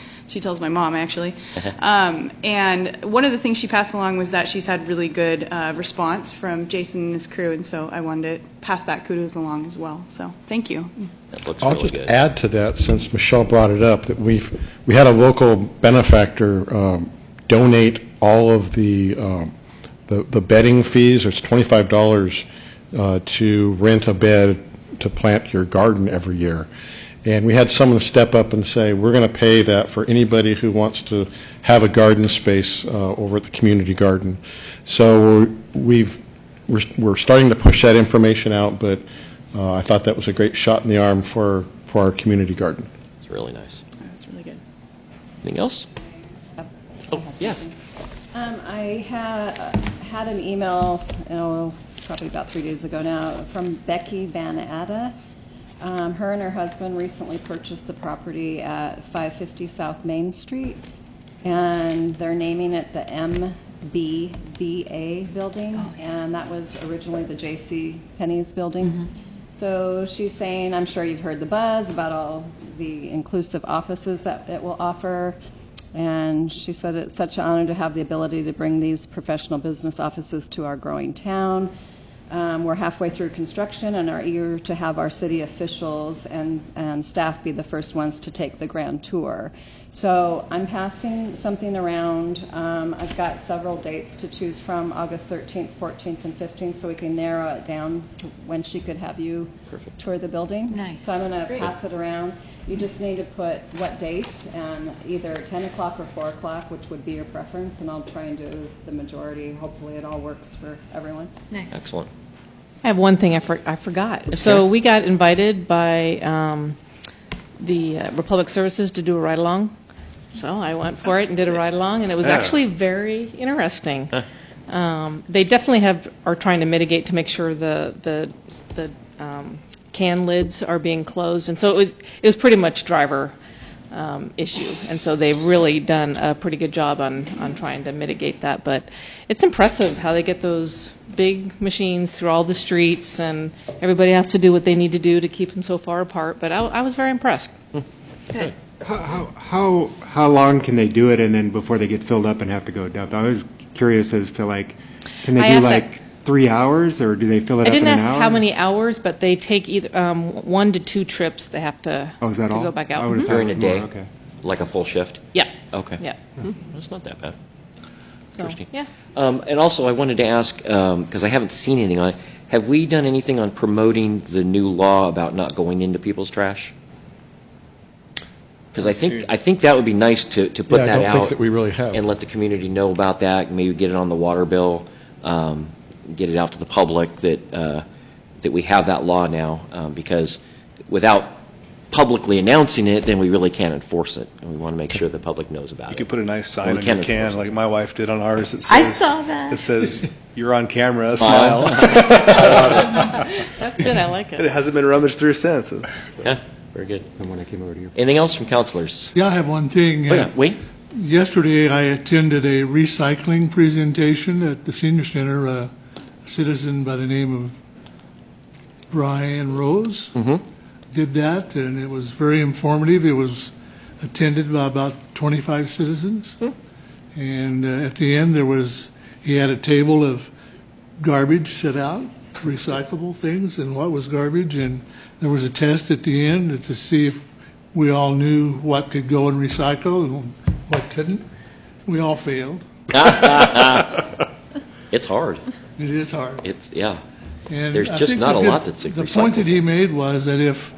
mom actually. And one of the things she passed along was that she's had really good response from Jason and his crew, and so I wanted to pass that kudos along as well. So thank you. That looks I'll really just good. add to that, since Michelle brought it up, that we had a local benefactor donate all of the bedding fees. It's $25 to rent a bed to plant your garden every year. And we had someone step up and say, we're going to pay that for anybody who wants to have a garden space over at the community garden. So we're starting to push that information out, but I thought that was a great shot in the arm for our community garden. It's really nice. That's really good. Anything else? Oh, yes. I had an email, it's probably about 3 days ago now, from Becky Van Adda. Her and her husband recently purchased the property at 550 South Main Street, and they're naming it the MBVA building, and that was originally the J.C. Penney's building. Mm-hmm. So she's saying, I'm sure you've heard the buzz about all the inclusive offices that it will offer. And she said it's such an honor to have the ability to bring these professional business offices to our growing town. We're halfway through construction and are eager to have our city officials and staff be the first ones to take the grand tour. So I'm passing something around. I've got several dates to choose from, August 13th, 14th, and 15th, so we can narrow it down to when she could have you tour the building. Nice. So I'm going to pass it around. You just need to put what date, and either 10 o'clock or 4 o'clock, which would be your preference, and I'll try and do the majority. Hopefully it all works for everyone. Nice. Excellent. I have one thing I forgot. So we got invited by the Republic Services to do a ride-along. So I went for it and did a ride-along, and it was actually very interesting. They definitely are trying to mitigate to make sure the can lids are being closed, and so it was pretty much driver issue, and so they've really done a pretty good job on trying to mitigate that. But it's impressive how they get those big machines through all the streets, and everybody has to do what they need to do to keep them so far apart. But I was very impressed. Good. How long can they do it, and then before they get filled up and have to go dump? I was curious as to can they do 3 hours, or do they fill it up in an hour? I didn't ask how many hours, but they take either 1 to 2 trips. They have to, is that all? go back out. I would've thought During it a was more. day? Okay. Like a full shift? Yeah. Okay. Yeah. That's not that bad. So, Interesting. yeah. And also, I wanted to ask, because I haven't seen anything on it, have we done anything on promoting the new law about not going into people's trash? Because I think that would be nice to put that out. I don't think that we really have. And let the community know about that, maybe get it on the water bill, get it out to the public that we have that law now, because without publicly announcing it, then we really can't enforce it, and we want to make sure the public knows about You it. could put a nice sign Well, on we your can can, enforce like my wife did on ours. It says, I saw that. It says, "You're on camera, smile." That's good. I like It it. hasn't been rummaged through since. Yeah, very good. And when I came over to you. Anything else from counselors? Yeah, I have one thing. Oh, yeah, wait. Yesterday, I attended a recycling presentation at the senior center. A citizen by the name of Brian Rose did that, and it was very informative. It was attended by about 25 citizens. And at the end, he had a table of garbage set out, recyclable things, and what was garbage. And there was a test at the end to see if we all knew what could go and recycle and what couldn't. We all failed. It's hard. It is hard. It's, yeah. And There's I just think not a lot that's the point that he made was that if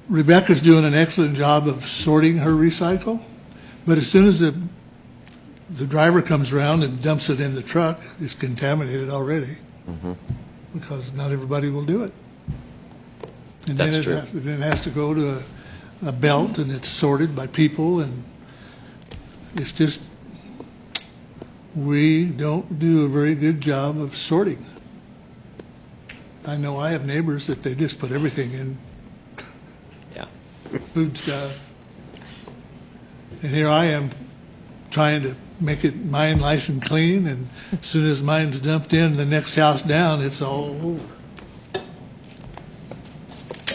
Rebecca's doing an excellent job of sorting her recycle, but as soon as the driver comes around and dumps it in the truck, it's contaminated already because not everybody will do it. And That's then true. Then it has to go to a belt, and it's sorted by people, and it's just, we don't do a very good job of sorting. I know I have neighbors that they just put everything in. Yeah. Food stuff. And here I am trying to make mine nice and clean, and as soon as mine's dumped in the next house down, it's all over.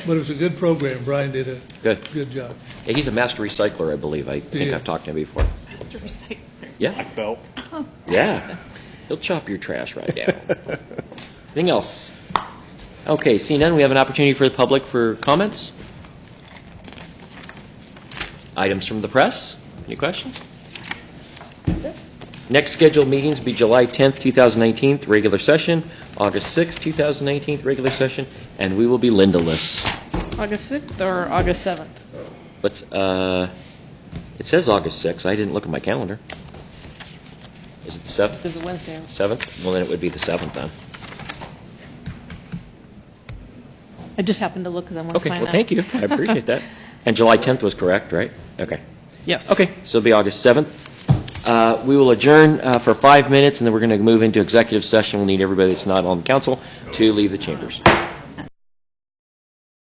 But it was a good program. Brian did a good job. Yeah, he's a master recycler, I believe. I think Yeah. I've talked to him before. Master recycler. Yeah. Black belt. Yeah. He'll chop your trash right down. Anything else? Okay, seeing none, we have an opportunity for the public for comments. Items from the press. Any questions? Next scheduled meetings will be July 10th, 2019, regular session, August 6th, 2019, regular session, and we will be Linda-less. August 6th or August 7th? But it says August 6th. I didn't look at my calendar. Is it the 7th? Is it Wednesday? 7th? Well, then it would be the 7th then. I just happened to look because I want to Okay, sign well, up. thank you. I appreciate that. And July 10th was correct, right? Okay. Yes. Okay, so it'll be August 7th. We will adjourn for 5 minutes, and then we're going to move into executive session. We'll need everybody that's not on the council to leave the chambers.